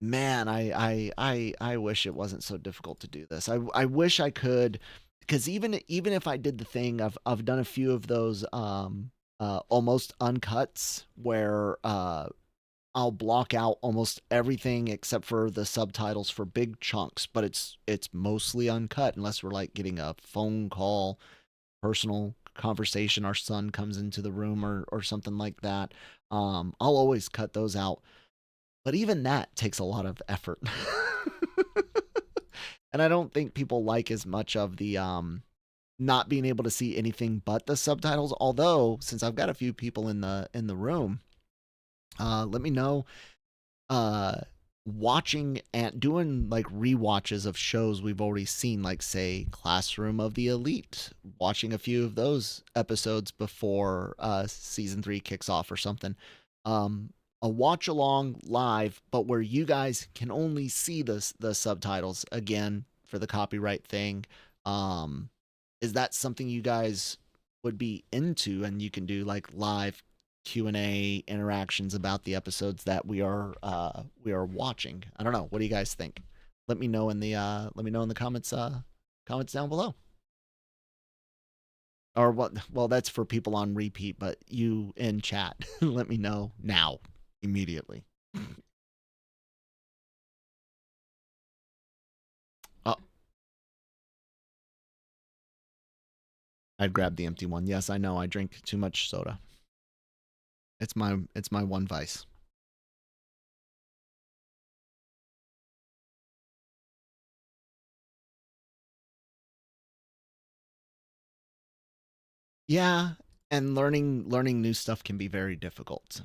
man, I wish it wasn't so difficult to do this. I wish I could because even if I did the thing, I've done a few of those almost uncuts where I'll block out almost everything except for the subtitles for big chunks, but it's mostly uncut unless we're like getting a phone call, personal conversation, our son comes into the room or something like that. I'll always cut those out. But even that takes a lot of effort. And I don't think people like as much of the not being able to see anything but the subtitles. Although, since I've got a few people in the room, let me know uh watching and doing like rewatches of shows we've already seen, like say Classroom of the Elite, watching a few of those episodes before season 3 kicks off or something. A watch along live, but where you guys can only see the subtitles again for the copyright thing. um is that something you guys would be into, and you can do like live Q&A interactions about the episodes that we are watching? I don't know. What do you guys think? Let me know in the comments down below. Or what? Well, that's for people on repeat, but you in chat, let me know now, immediately. Oh, I'd grab the empty one. Yes, I know. I drink too much soda. It's my one vice. Yeah, and learning new stuff can be very difficult.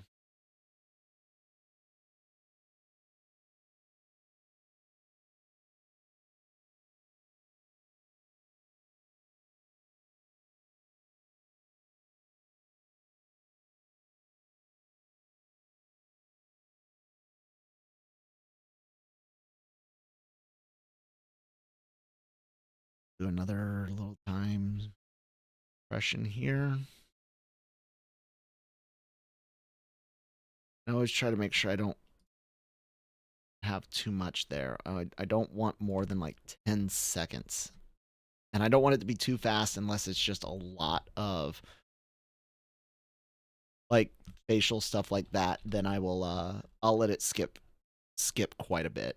Do another little time impression here. I always try to make sure I don't have too much there. I don't want more than like 10 seconds. And I don't want it to be too fast unless it's just a lot of like facial stuff like that. Then I'll let it skip quite a bit.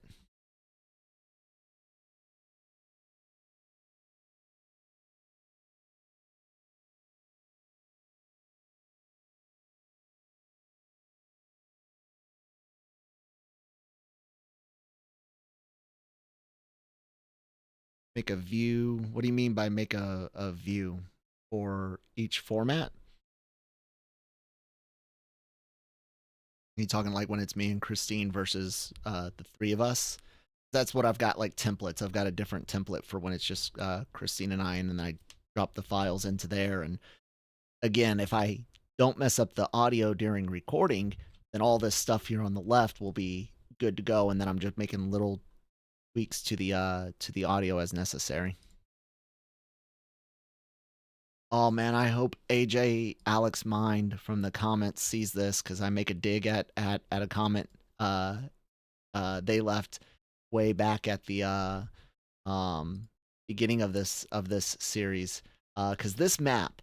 Make a view. What do you mean by make a view for each format? Are you talking like when it's me and Christine versus the three of us? That's what I've got, like templates. I've got a different template for when it's just Christine and I, and then I drop the files into there. And again, if I don't mess up the audio during recording, then all this stuff here on the left will be good to go, and then I'm just making little tweaks to the audio as necessary. Oh man, I hope AJ Alex Mind from the comments sees this, because I make a dig at a comment they left way back at the um beginning of this series, because this map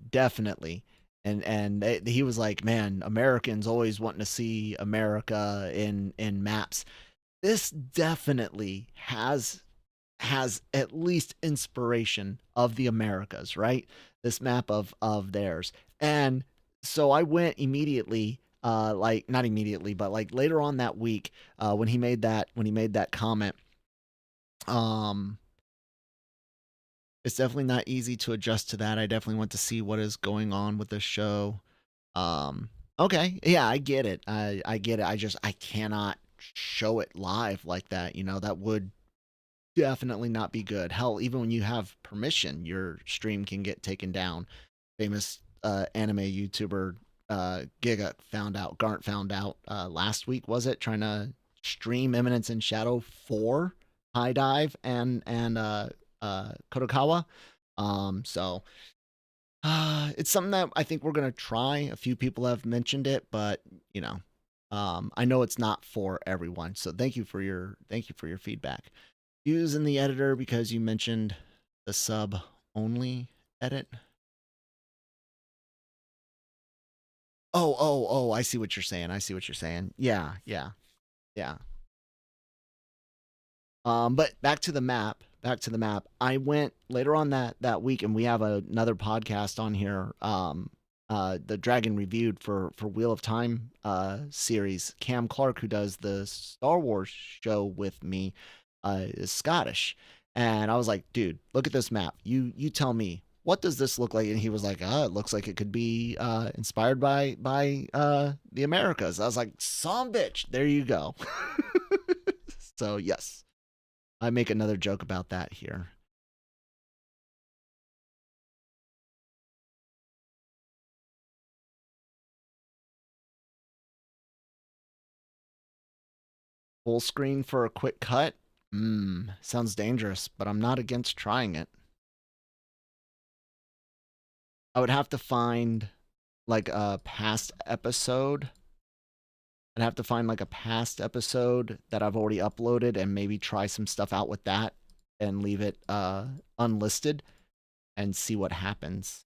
definitely, and he was like, man, Americans always wanting to see America in maps. This definitely has at least inspiration of the Americas, right? This map of theirs. And so I went immediately, like not immediately, but like later on that week, when he made that comment. um it's definitely not easy to adjust to that. I definitely want to see what is going on with this show. um okay, yeah, I get it. I get it. I cannot show it live like that. That would definitely not be good. Hell, even when you have permission, your stream can get taken down. Famous anime YouTuber Garnt found out last week, was it, trying to stream Eminence in Shadow 4 High Dive and Kodokawa. So it's something that I think we're gonna try. A few people have mentioned it, but I know it's not for everyone. So thank you for your feedback. Use in the editor, because you mentioned the sub only edit. Oh, I see what you're saying. I see what you're saying. Yeah, yeah, yeah. But back to the map. Back to the map. I went later on that week, and we have another podcast on here. The Dragon Reviewed for Wheel of Time series. Cam Clark, who does the Star Wars show with me, is Scottish, and I was like, dude, look at this map. You tell me, what does this look like? And he was like, it looks like it could be inspired by the Americas. I was like, son bitch, there you go. So yes, I make another joke about that here. Full screen for a quick cut? Sounds dangerous, but I'm not against trying it. I would have to find like a past episode. I'd have to find like a past episode that I've already uploaded and maybe try some stuff out with that and leave it unlisted and see what happens.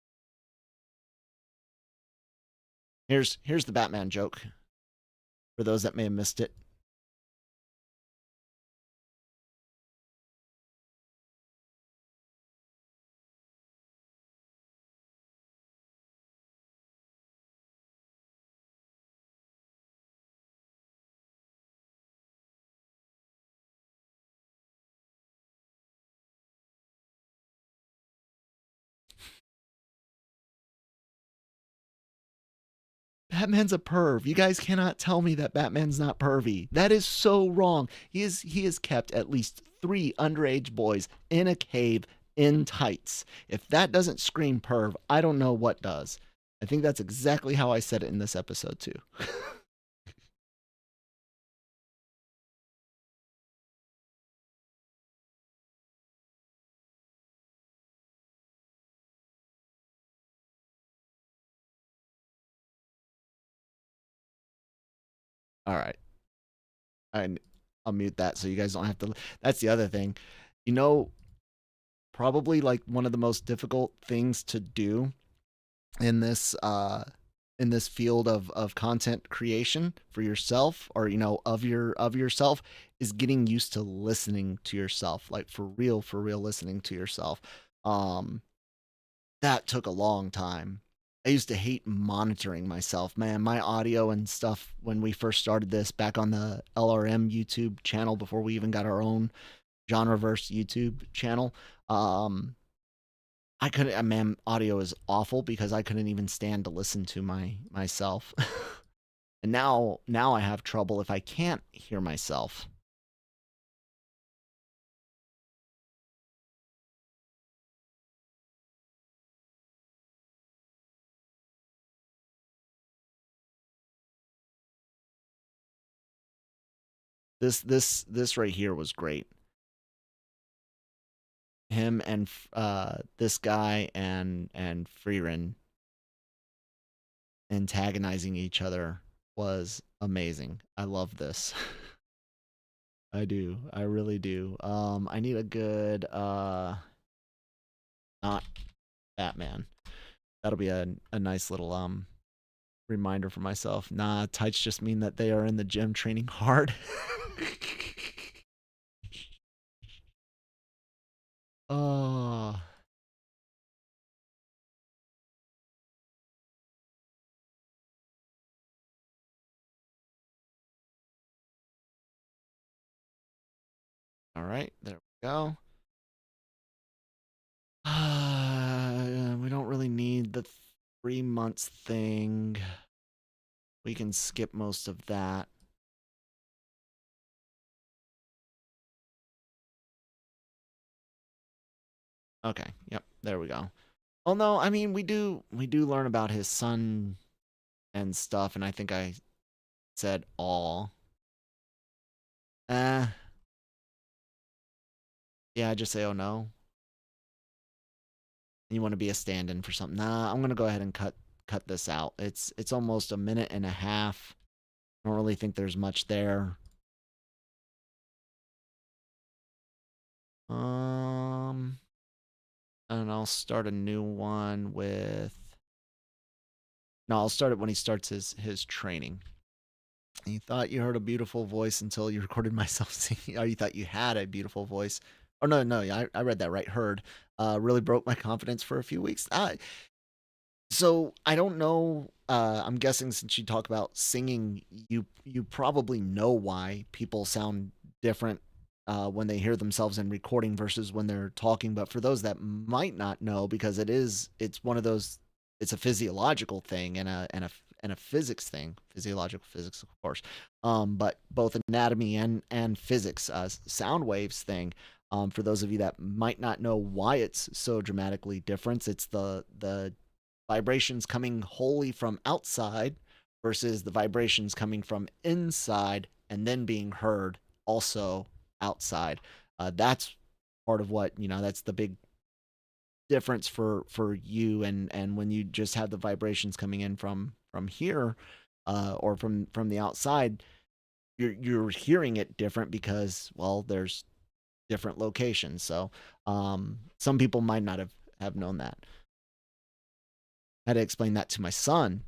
Here's the Batman joke for those that may have missed it. Batman's a perv. You guys cannot tell me that Batman's not pervy. That is so wrong. He has kept at least 3 underage boys in a cave in tights. If that doesn't scream perv, I don't know what does. I think that's exactly how I said it in this episode too. All right. I'll mute that so you guys don't have to. That's the other thing. You know, probably like one of the most difficult things to do in this field of content creation for yourself, or of yourself, is getting used to listening to yourself, like for real listening to yourself. um that took a long time. I used to hate monitoring myself, man. My audio and stuff when we first started this back on the LRM YouTube channel before we even got our own genreverse YouTube channel. I couldn't. Man, audio is awful because I couldn't even stand to listen to myself. And now I have trouble if I can't hear myself. This right here was great. Him and this guy and Frieren antagonizing each other was amazing. I love this. I do. I really do. I need a good not Batman. That'll be a nice little reminder for myself. Nah, tights just mean that they are in the gym training hard. Oh, all right, there we go. We don't really need the 3 months thing. We can skip most of that. Okay, yep, there we go. Oh no, I mean we do learn about his son and stuff, and I think I said all. Uh yeah, I just say oh no. You want to be a stand-in for something. Nah, I'm gonna go ahead and cut this out. It's almost a minute and a half. I don't really think there's much there. Um And I'll start a new one with. No, I'll start it when he starts his training. You thought you heard a beautiful voice until you recorded myself singing. Or you thought you had a beautiful voice. Oh no, no, I read that right. Heard. Really broke my confidence for a few weeks. So I don't know. I'm guessing since you talk about singing, you probably know why people sound different when they hear themselves in recording versus when they're talking. But for those that might not know, because it's one of those, it's a physiological thing and a physics thing, physiological physics, of course. But both anatomy and physics, sound waves thing. For those of you that might not know why it's so dramatically different, it's the vibrations coming wholly from outside versus the vibrations coming from inside and then being heard also outside. That's part of what, that's the big difference for you and when you just have the vibrations coming in from here or from the outside, you're hearing it different because, well, there's different locations. So some people might not have known that. I had to explain that to my son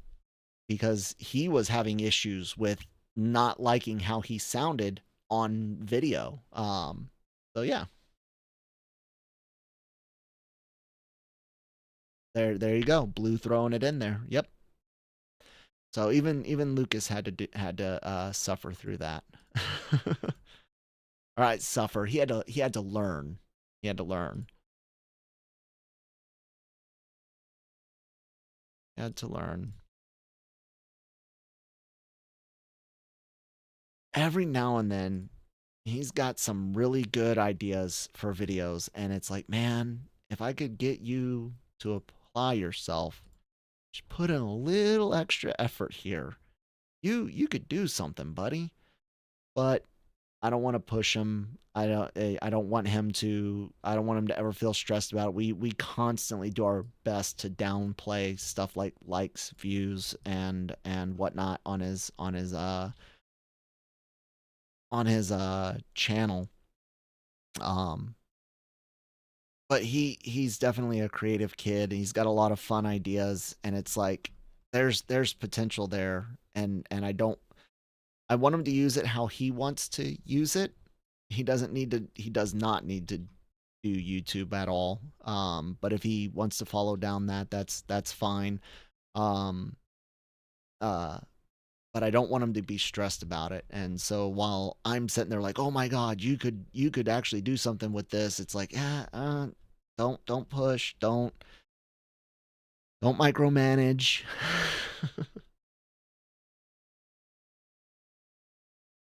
because he was having issues with not liking how he sounded on video. So yeah, there you go. Blue throwing it in there. Yep. So even Lucas had to suffer through that. All right, suffer. He had to learn. He had to learn. He had to learn. Every now and then, he's got some really good ideas for videos, and it's like, man, if I could get you to apply yourself, just put in a little extra effort here. You could do something, buddy. But I don't want to push him. I don't want him to. I don't want him to ever feel stressed about it. We constantly do our best to downplay stuff like likes, views, and whatnot on his channel. Um, but he's definitely a creative kid. He's got a lot of fun ideas, and it's like there's potential there, and I want him to use it how he wants to use it. He does not need to do YouTube at all. But if he wants to follow down that's fine. Um, uh, but I don't want him to be stressed about it. And so while I'm sitting there like, oh my God, you could actually do something with this, it's like, yeah, don't push, don't micromanage.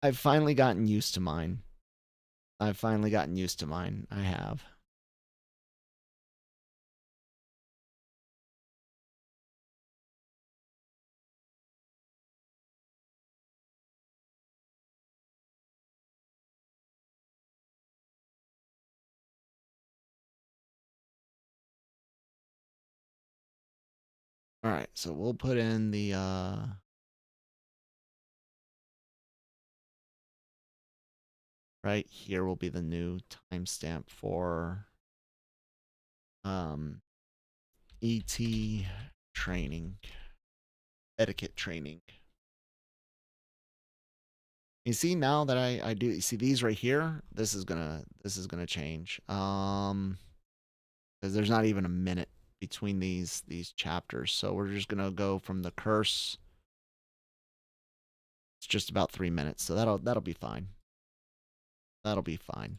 I've finally gotten used to mine. I've finally gotten used to mine. I have. All right, so we'll put in the right here will be the new timestamp for um ET training, etiquette training. You see now that I do you see these right here, this is gonna change. Because there's not even a minute between these chapters. So we're just gonna go from the curse. It's just about 3 minutes, so that'll be fine. That'll be fine.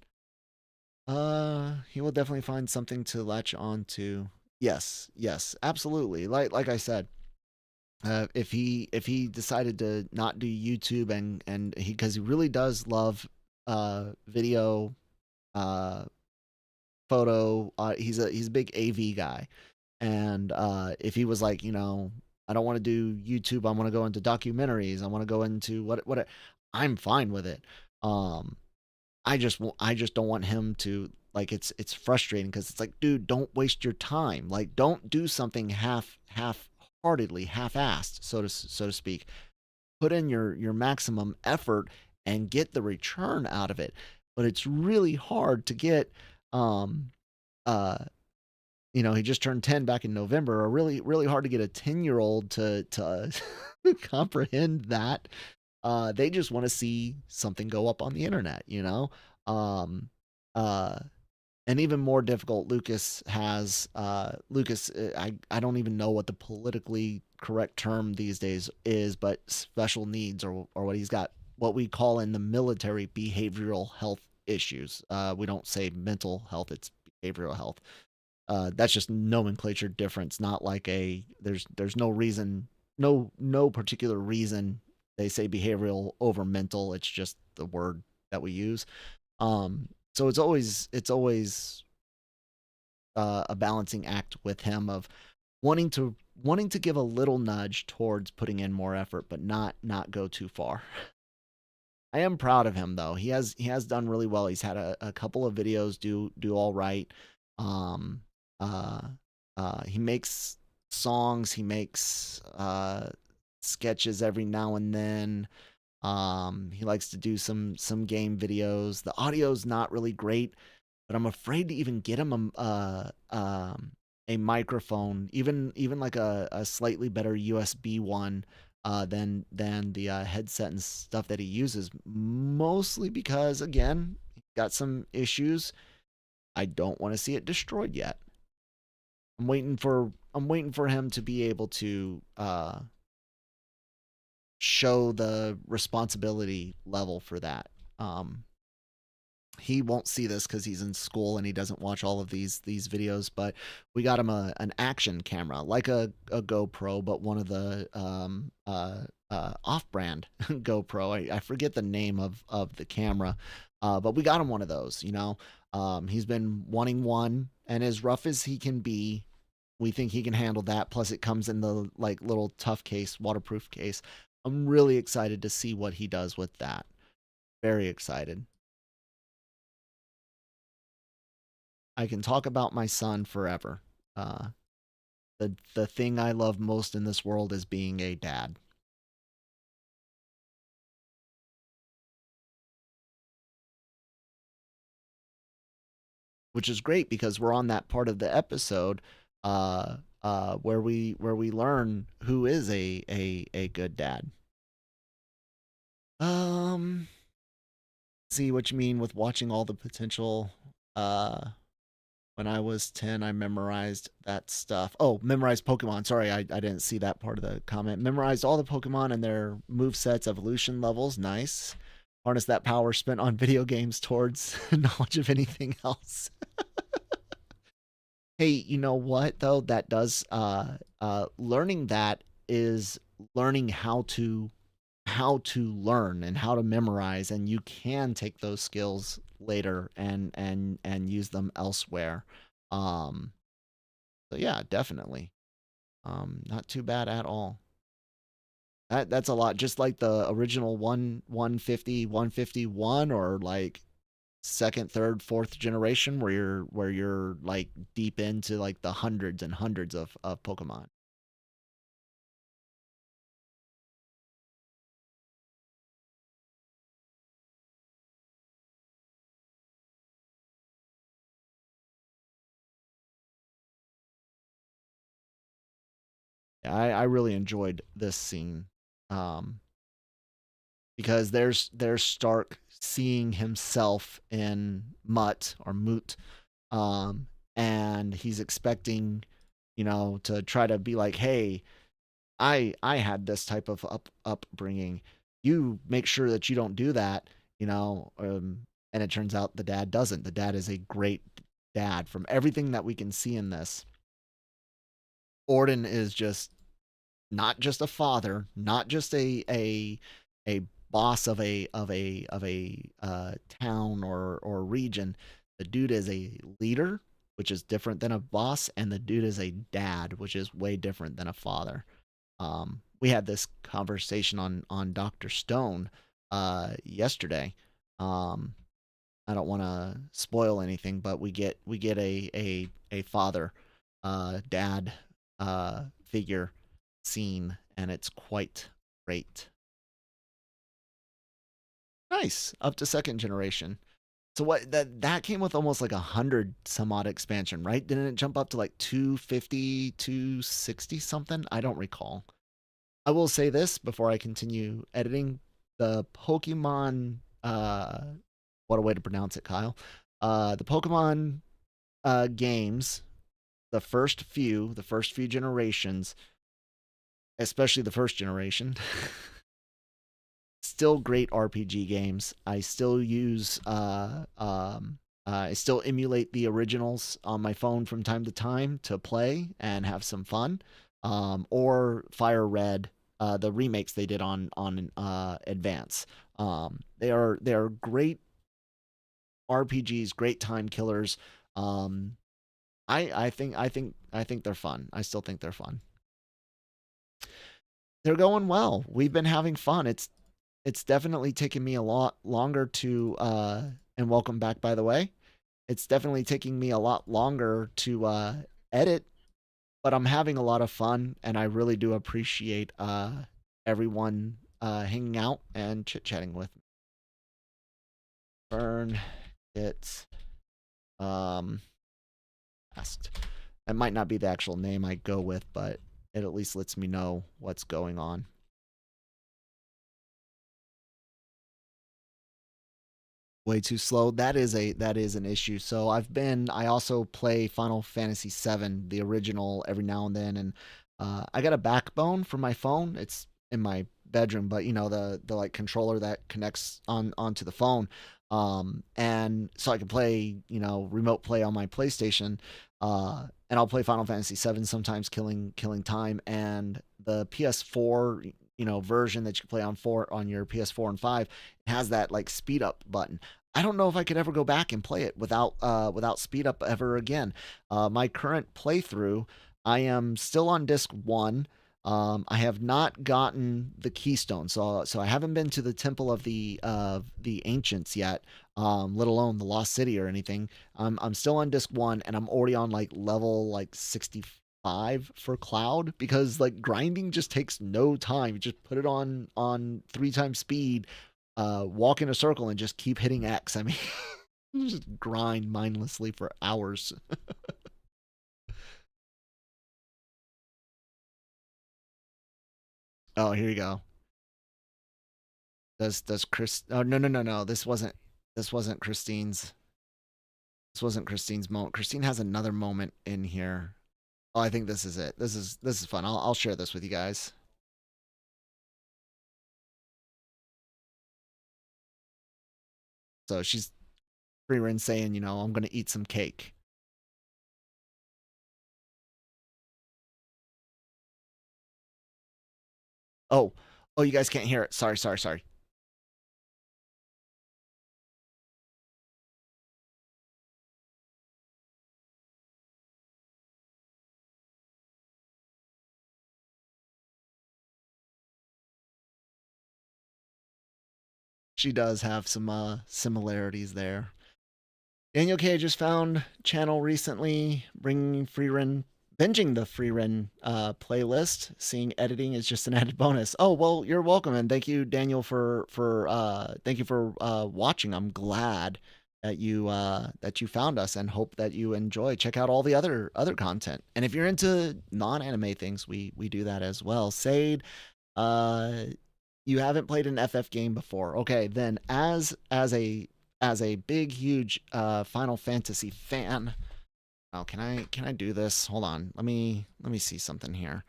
He will definitely find something to latch on to. Yes, yes, absolutely. Like I said, if he decided to not do YouTube and he because he really does love video, uh photo, he's a big AV guy, and if he was like, I don't want to do YouTube, I want to go into documentaries, I want to go into what I'm fine with it. um I just don't want him to, like, it's frustrating because it's like, dude, don't waste your time. Like, don't do something half-heartedly, half-assed, so to speak. Put in your maximum effort and get the return out of it. But it's really hard to get um uh he just turned 10 back in November, are really, really hard to get a 10-year-old to comprehend that. They just want to see something go up on the internet, Um, uh, and even more difficult, Lucas. I don't even know what the politically correct term these days is, but special needs, or what he's got, what we call in the military behavioral health issues. We don't say mental health; it's behavioral health. That's just nomenclature difference, not like there's no reason, no particular reason they say behavioral over mental. It's just the word that we use. So it's always a balancing act with him of wanting to give a little nudge towards putting in more effort, but not go too far. I am proud of him though. He has done really well. He's had a couple of videos do all right. Um, uh, he makes songs. He makes sketches every now and then. He likes to do some game videos. The audio's not really great, but I'm afraid to even get him a microphone, even like a slightly better USB one than the headset and stuff that he uses. Mostly because again, he's got some issues. I don't want to see it destroyed yet. I'm waiting for him to be able to show the responsibility level for that. He won't see this because he's in school and he doesn't watch all of these videos. But we got him an action camera, like a GoPro, but one of the off-brand GoPro. I forget the name of the camera, but we got him one of those. He's been wanting one, and as rough as he can be, we think he can handle that. Plus, it comes in the like little tough case, waterproof case. I'm really excited to see what he does with that. Very excited. I can talk about my son forever. Uh, the thing I love most in this world is being a dad, which is great because we're on that part of the episode where we learn who is a good dad. Um, see what you mean with watching all the potential. When I was 10, I memorized that stuff. Oh, memorized Pokemon. Sorry, I didn't see that part of the comment. Memorized all the Pokemon and their move sets, evolution levels. Nice. Harness that power spent on video games towards knowledge of anything else. Hey, you know what though? That does learning that is learning how to learn and how to memorize, and you can take those skills later and use them elsewhere. Um so yeah, definitely. Not too bad at all. That's a lot, just like the original 150 151, or like second, third, fourth generation where you're like deep into like the hundreds and hundreds of Pokemon. I really enjoyed this scene. Um because there's Stark seeing himself in Mutt or Moot, um, and he's expecting, to try to be like, hey, I had this type of upbringing. You make sure that you don't do that, and it turns out the dad doesn't. The dad is a great dad from everything that we can see in this. Orden is just not just a father, not just a boss of a town or region. The dude is a leader, which is different than a boss, and the dude is a dad, which is way different than a father. We had this conversation on Doctor Stone yesterday. Um, I don't want to spoil anything, but we get a father, dad figure scene, and it's quite great. Nice, up to second generation. So what that came with almost like 100 some odd expansion, right? Didn't it jump up to like 250, 260 something? I don't recall. I will say this before I continue editing. The Pokemon what a way to pronounce it, Kyle. The Pokemon games, the first few generations, especially the first generation, still great RPG games. I still use I still emulate the originals on my phone from time to time to play and have some fun. Or Fire Red, the remakes they did on Advance. They are great RPGs, great time killers. Um, I think they're fun. I still think they're fun. They're going well. We've been having fun. It's definitely taken me a lot longer to and welcome back, by the way. It's definitely taking me a lot longer to edit, but I'm having a lot of fun, and I really do appreciate everyone hanging out and chit chatting with me. Burn it asked. It might not be the actual name I go with, but it at least lets me know what's going on. Way too slow. That is an issue. So I also play Final Fantasy VII, the original, every now and then, and I got a backbone for my phone. It's in my bedroom, but you know the like controller that connects onto the phone, and so I can play remote play on my PlayStation, and I'll play Final Fantasy VII sometimes, killing time, and the PS4 version that you can play on your PS4 and 5 has that like speed up button. I don't know if I could ever go back and play it without speed up ever again. My current playthrough, I am still on disc one. I have not gotten the keystone, so I haven't been to the Temple of the Ancients yet, let alone the Lost City or anything. I'm still on disc one, and I'm already on like level like 65 for Cloud, because like grinding just takes no time. You just put it on 3 times speed, walk in a circle, and just keep hitting X. I mean, just grind mindlessly for hours. Oh, here you go. Does Chris? Oh, no. This wasn't Christine's. This wasn't Christine's moment. Christine has another moment in here. Oh, I think this is it. This is fun. I'll share this with you guys. So she's Frieren saying, I'm gonna eat some cake. Oh, oh, you guys can't hear it. Sorry. She does have some similarities there. Daniel K just found channel recently, bringing Frieren, binging the Frieren playlist. Seeing editing is just an added bonus. Oh well, you're welcome, and thank you, Daniel, for watching. I'm glad that you found us, and hope that you enjoy. Check out all the other content, and if you're into non-anime things, we do that as well. Sade, uh, you haven't played an FF game before. Okay, then as a big huge Final Fantasy fan. Oh, can I do this? Hold on. Let me see something here.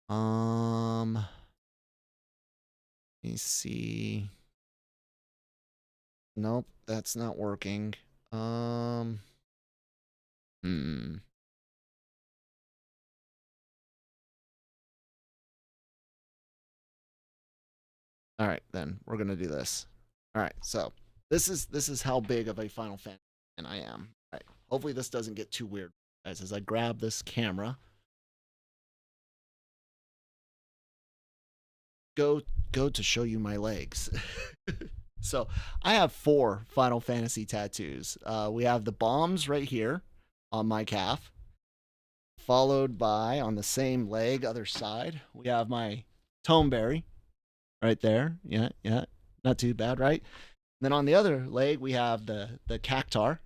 Let me see. Nope, that's not working. Hmm. All right, then we're gonna do this. All right, so this is how big of a Final Fantasy fan I am. All right, hopefully this doesn't get too weird, guys. As I grab this camera, go go to show you my legs. So I have 4 Final Fantasy tattoos. We have the bombs right here on my calf, followed by on the same leg, other side. We have my Toneberry right there. Yeah, not too bad, right? Then on the other leg, we have the cactar.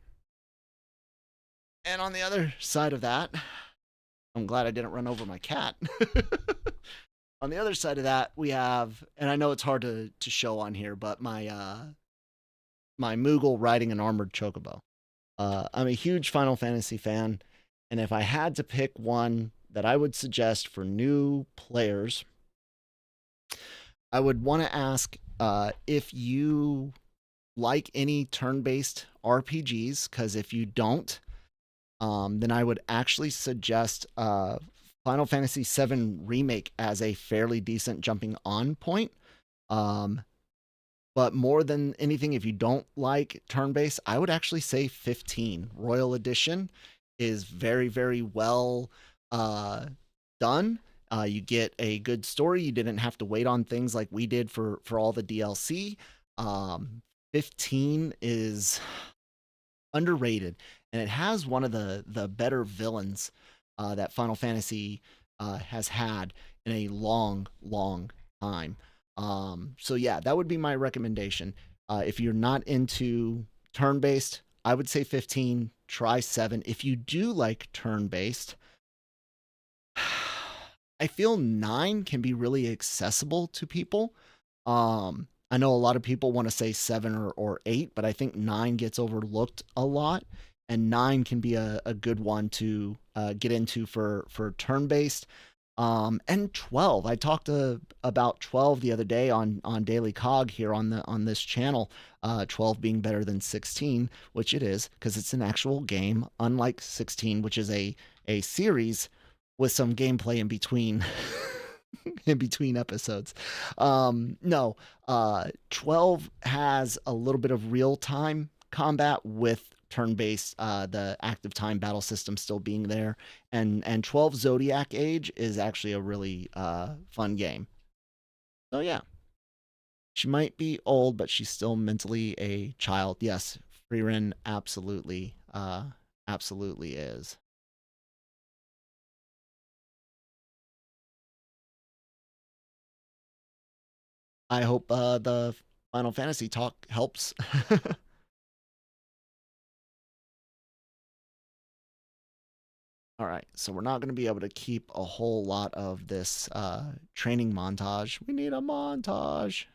And on the other side of that, I'm glad I didn't run over my cat. On the other side of that, we have, and I know it's hard to show on here, but my Moogle riding an armored chocobo. I'm a huge Final Fantasy fan, and if I had to pick one that I would suggest for new players, I would want to ask if you like any turn-based RPGs, because if you don't, then I would actually suggest Final Fantasy VII Remake as a fairly decent jumping on point. Um, but more than anything, if you don't like turn based, I would actually say 15. Royal Edition is very, very well done. You get a good story. You didn't have to wait on things like we did for all the DLC. 15 is underrated, and it has one of the better villains that Final Fantasy has had in a long, long time. So yeah, that would be my recommendation. If you're not into turn-based, I would say 15. Try 7. If you do like turn-based, I feel 9 can be really accessible to people. I know a lot of people want to say 7 or 8, but I think 9 gets overlooked a lot, and 9 can be a good one to get into for turn-based. And 12. I talked about 12 the other day on Daily Cog here on this channel. 12 being better than 16, which it is because it's an actual game, unlike 16, which is a series with some gameplay in between. In between episodes. No, 12 has a little bit of real time combat with turn-based, the active time battle system still being there, and 12 Zodiac Age is actually a really fun game. So yeah, she might be old, but she's still mentally a child. Yes, Frieren absolutely, absolutely is. I hope the Final Fantasy talk helps. All right, so we're not going to be able to keep a whole lot of this training montage. We need a montage.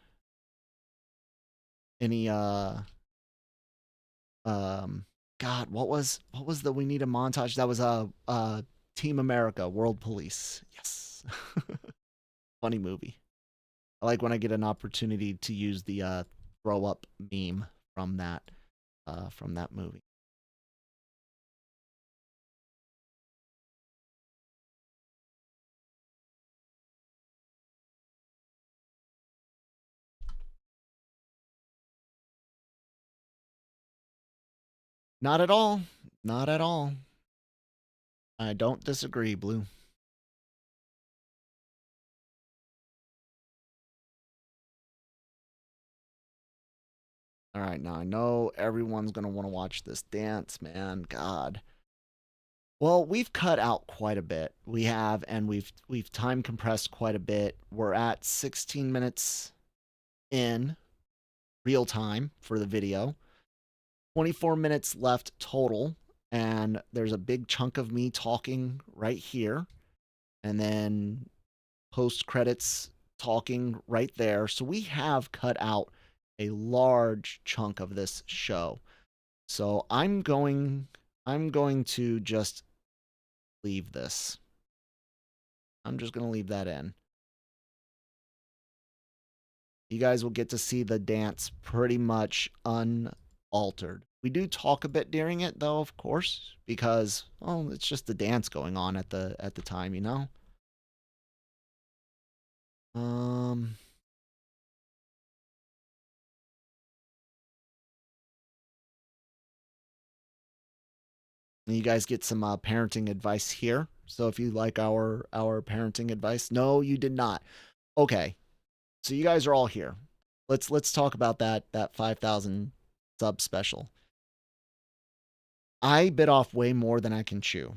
Any God, what was the we need a montage? That was Team America, World Police. Yes. Funny movie. I like when I get an opportunity to use the throw up meme from that movie. Not at all. Not at all. I don't disagree, Blue. All right, now I know everyone's going to want to watch this dance, man. God. Well, we've cut out quite a bit. We have, and we've time compressed quite a bit. We're at 16 minutes in real time for the video. 24 minutes left total, and there's a big chunk of me talking right here, and then post credits talking right there. So we have cut out a large chunk of this show. So I'm going to just leave this. I'm just going to leave that in. You guys will get to see the dance pretty much unaltered. We do talk a bit during it though, of course, because well, it's just the dance going on at the time, you know. Um you guys get some parenting advice here. So if you like our parenting advice, no, you did not. Okay, so you guys are all here. Let's talk about that 5,000 sub special. I bit off way more than I can chew.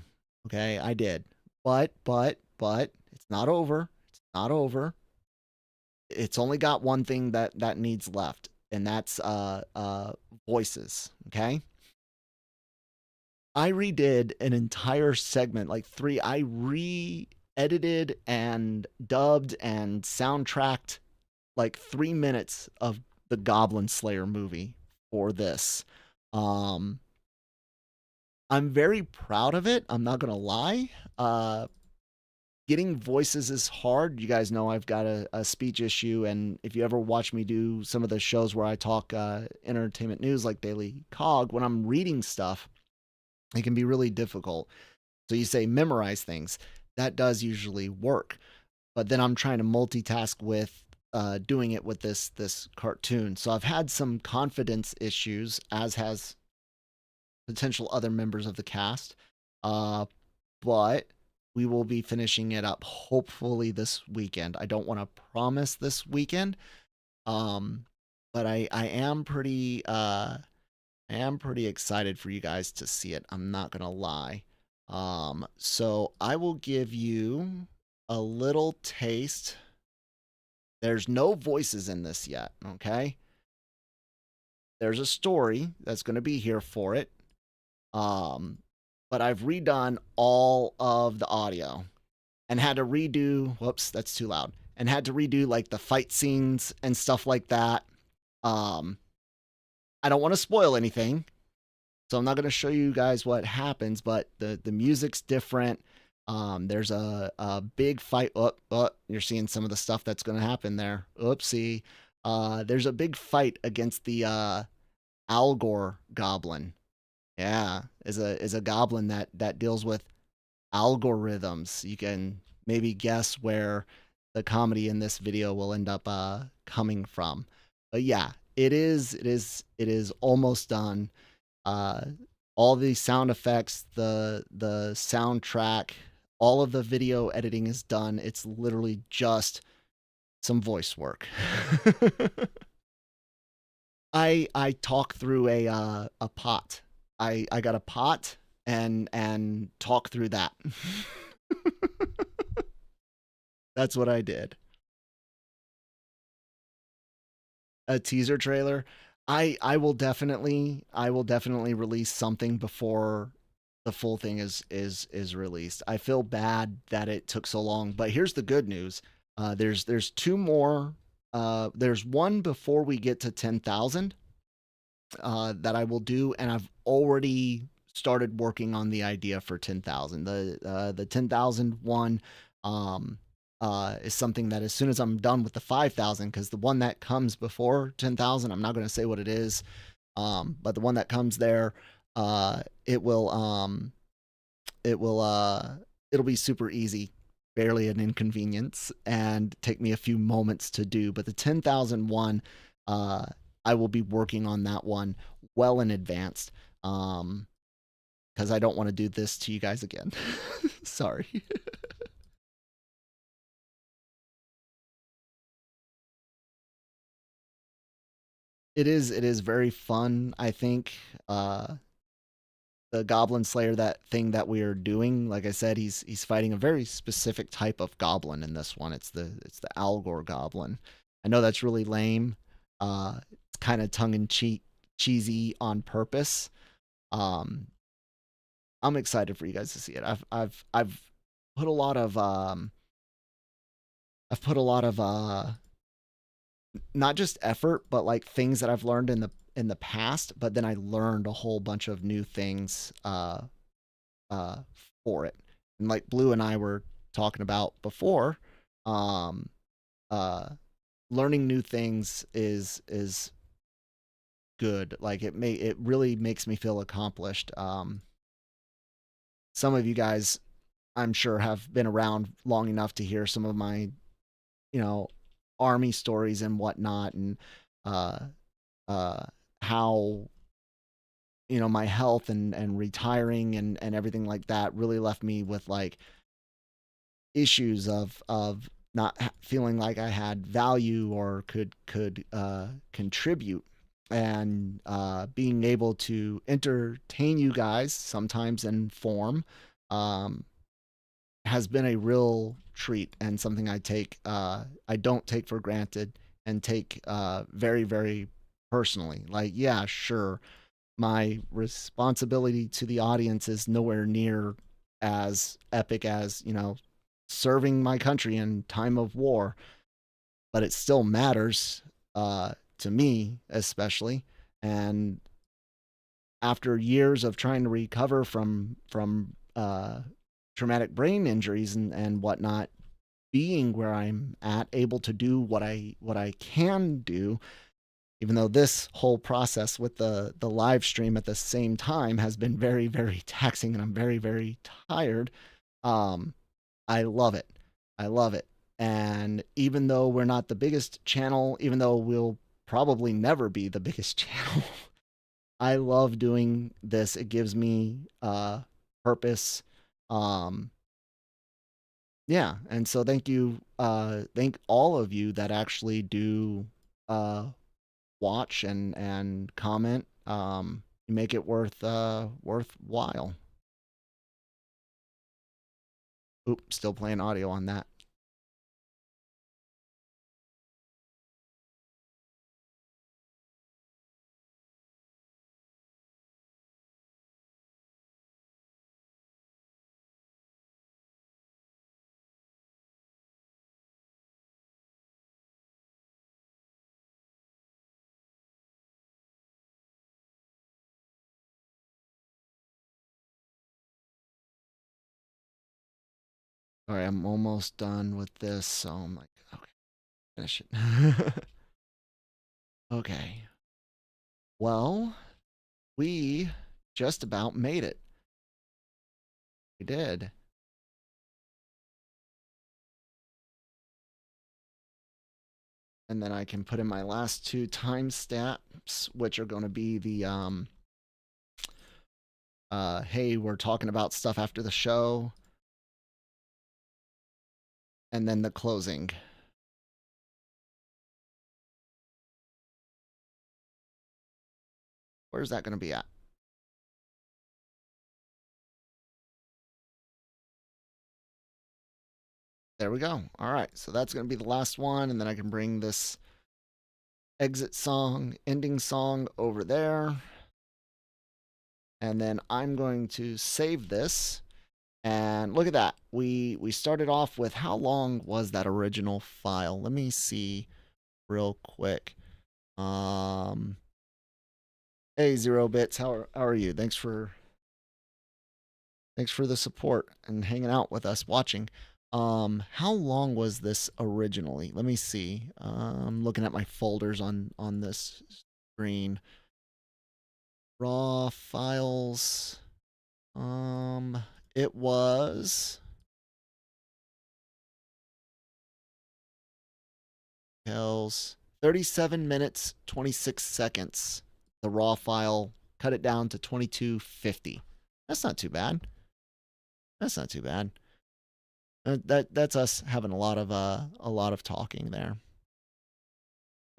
Okay, I did. But it's not over. It's not over. It's only got one thing that needs left. and that's voices. Okay. I redid an entire segment, like three. I re-edited and dubbed and soundtracked like 3 minutes of the Goblin Slayer movie for this. Um, I'm very proud of it. I'm not gonna lie. Getting voices is hard. You guys know I've got a speech issue, and if you ever watch me do some of the shows where I talk entertainment news like Daily Cog, when I'm reading stuff, it can be really difficult. So you say memorize things. That does usually work, but then I'm trying to multitask with doing it with this cartoon. So I've had some confidence issues, as has potential other members of the cast. Uh, but we will be finishing it up hopefully this weekend. I don't want to promise this weekend, um, but I am pretty excited for you guys to see it. I'm not gonna lie. So I will give you a little taste. There's no voices in this yet, okay? There's a story that's gonna be here for it. Um, but I've redone all of the audio and had to redo, whoops, that's too loud, and had to redo like the fight scenes and stuff like that. Um, I don't want to spoil anything, so I'm not going to show you guys what happens, but the music's different. There's a big fight. You're seeing some of the stuff that's going to happen there. Oopsie. There's a big fight against the Algor goblin. Yeah, is a goblin that deals with algorithms. You can maybe guess where the comedy in this video will end up coming from. But yeah, it is almost done. Uh, all the sound effects, the soundtrack, all of the video editing is done. It's literally just some voice work. I talk through a pot. I got a pot and talk through that. That's what I did. A teaser trailer. I will definitely release something before the full thing is released. I feel bad that it took so long, but here's the good news. There's two more. There's one before we get to 10,000 that I will do, and I've already started working on the idea for 10,000. The 10,000 one is something that as soon as I'm done with the 5,000, because the one that comes before 10,000, I'm not going to say what it is, but the one that comes there, it will it'll be super easy, barely an inconvenience, and take me a few moments to do. But the 10,000 one, I will be working on that one well in advance, because I don't want to do this to you guys again. Sorry. It is very fun. I think the Goblin Slayer, that thing that we are doing, like I said, he's fighting a very specific type of goblin in this one. It's the Algor goblin. I know that's really lame. It's kind of tongue in cheek, cheesy on purpose. Um, I'm excited for you guys to see it. I've put a lot of I've put a lot of not just effort, but like things that I've learned in the past. But then I learned a whole bunch of new things uh, for it. And like Blue and I were talking about before, um, uh, learning new things is good. Like it really makes me feel accomplished. Some of you guys, I'm sure, have been around long enough to hear some of my, you know, army stories and whatnot, and uh, uh, how my health and retiring and everything like that really left me with like issues of not feeling like I had value or could contribute, and being able to entertain you guys sometimes in form um, has been a real treat, and something I don't take for granted, and take very, very personally. Like, yeah, sure, my responsibility to the audience is nowhere near as epic as, serving my country in time of war, but it still matters to me, especially. And after years of trying to recover from traumatic brain injuries and whatnot, being where I'm at, able to do what I can do, even though this whole process with the live stream at the same time has been very, very taxing, and I'm very, very tired. um I love it. I love it. And even though we're not the biggest channel, even though we'll probably never be the biggest channel, I love doing this. It gives me purpose. Um yeah, and so thank all of you that actually do watch and comment. You make it worthwhile. Oop, still playing audio on that. All right, I'm almost done with this, so I'm like, okay, finish it. Okay. Well, we just about made it. We did. And then I can put in my last two timestamps, which are going to be the hey, we're talking about stuff after the show, and then the closing. Where's that going to be at? There we go. All right, so that's going to be the last one, and then I can bring this exit song, ending song over there. And then I'm going to save this. And look at that. We started off with, how long was that original file? Let me see real quick. Hey, 0bits, how are you? Thanks for the support and hanging out with us watching. How long was this originally? Let me see. I'm looking at my folders on this screen. Raw files. It was 37 minutes 26 seconds. The raw file, cut it down to 2250. That's not too bad. That's not too bad. That's us having a lot of talking there.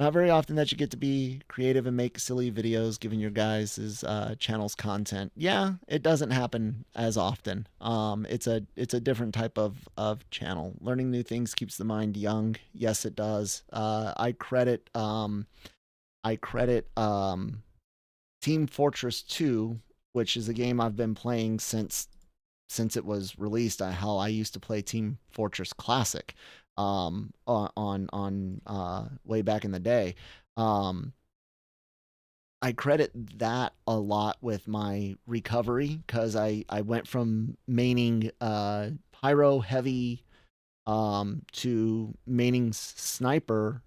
Not very often that you get to be creative and make silly videos given your guys' channel's content. Yeah, it doesn't happen as often. It's a different type of channel. Learning new things keeps the mind young. Yes, it does. I credit Team Fortress 2, which is a game I've been playing since it was released. Hell, I used to play Team Fortress Classic on way back in the day. I credit that a lot with my recovery, because I went from maining pyro heavy to maining sniper,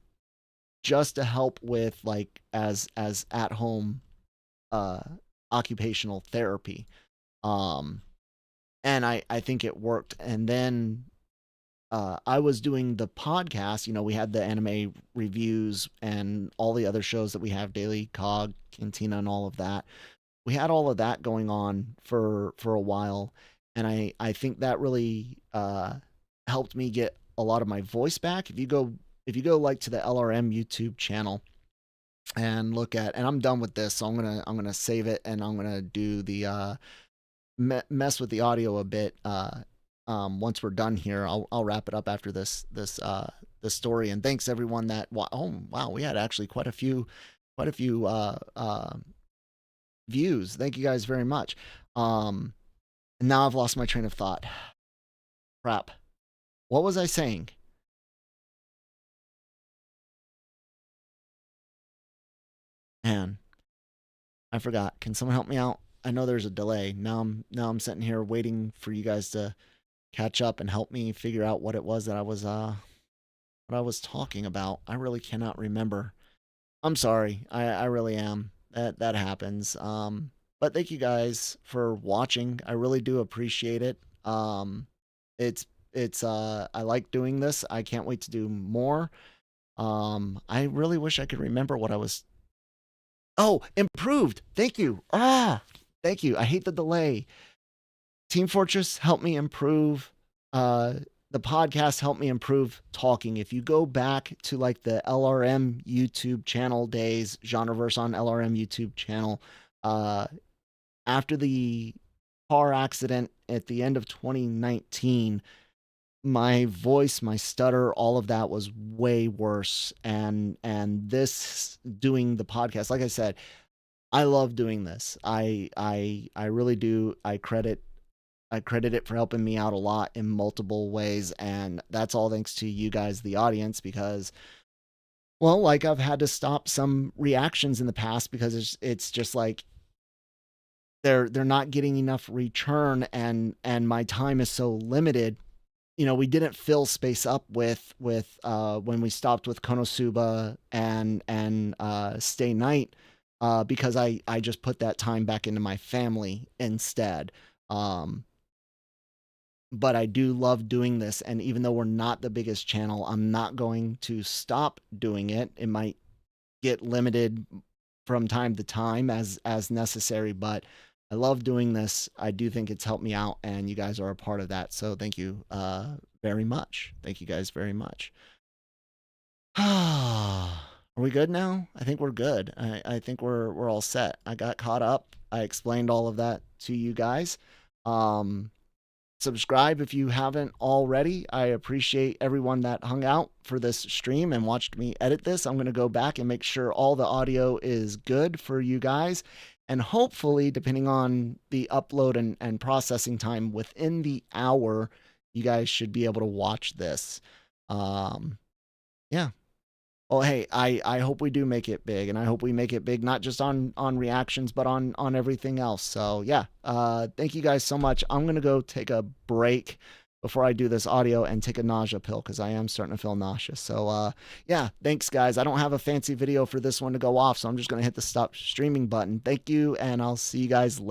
just to help with, like, as at home occupational therapy. And I think it worked. And then I was doing the podcast. We had the anime reviews and all the other shows that we have, Daily Cog, Cantina, and all of that. We had all of that going on for a while, and I think that really helped me get a lot of my voice back. If you go like to the LRM YouTube channel and look at, and I'm done with this, so I'm gonna save it, and I'm gonna do the mess with the audio a bit. Once we're done here, I'll wrap it up after this story. And thanks everyone that oh wow, we had actually quite a few quite a few views. Thank you guys very much. Now I've lost my train of thought. Crap. What was I saying? Man, I forgot. Can someone help me out? I know there's a delay. Now I'm sitting here waiting for you guys to catch up and help me figure out what it was that I was talking about. I really cannot remember. I'm sorry. I really am. That happens. But thank you guys for watching. I really do appreciate it. It's I like doing this. I can't wait to do more. I really wish I could remember what I was. Oh, improved. Thank you. Thank you. I hate the delay. Team Fortress helped me improve. The podcast helped me improve talking. If you go back to like the LRM YouTube channel days, Genreverse on LRM YouTube channel, after the car accident at the end of 2019, my voice, my stutter, all of that was way worse. And this doing the podcast, like I said, I love doing this. I really do. I credit it for helping me out a lot in multiple ways, and that's all thanks to you guys, the audience, because, well, like I've had to stop some reactions in the past because it's just like they're not getting enough return, and my time is so limited. You know, we didn't fill space up with when we stopped with Konosuba and Stay Night, because I just put that time back into my family instead. But I do love doing this, and even though we're not the biggest channel, I'm not going to stop doing it. It might get limited from time to time as necessary, but I love doing this. I do think it's helped me out, and you guys are a part of that. So thank you very much. Thank you guys very much. Are we good now? I think we're good. I think we're all set. I got caught up. I explained all of that to you guys. Subscribe if you haven't already. I appreciate everyone that hung out for this stream and watched me edit this. I'm going to go back and make sure all the audio is good for you guys. And hopefully, depending on the upload and processing time, within the hour, you guys should be able to watch this. Yeah. Oh, hey, I hope we do make it big, and I hope we make it big, not just on reactions, but on everything else. So yeah, thank you guys so much. I'm gonna go take a break before I do this audio and take a nausea pill because I am starting to feel nauseous. So yeah, thanks guys. I don't have a fancy video for this one to go off, so I'm just gonna hit the stop streaming button. Thank you, and I'll see you guys later.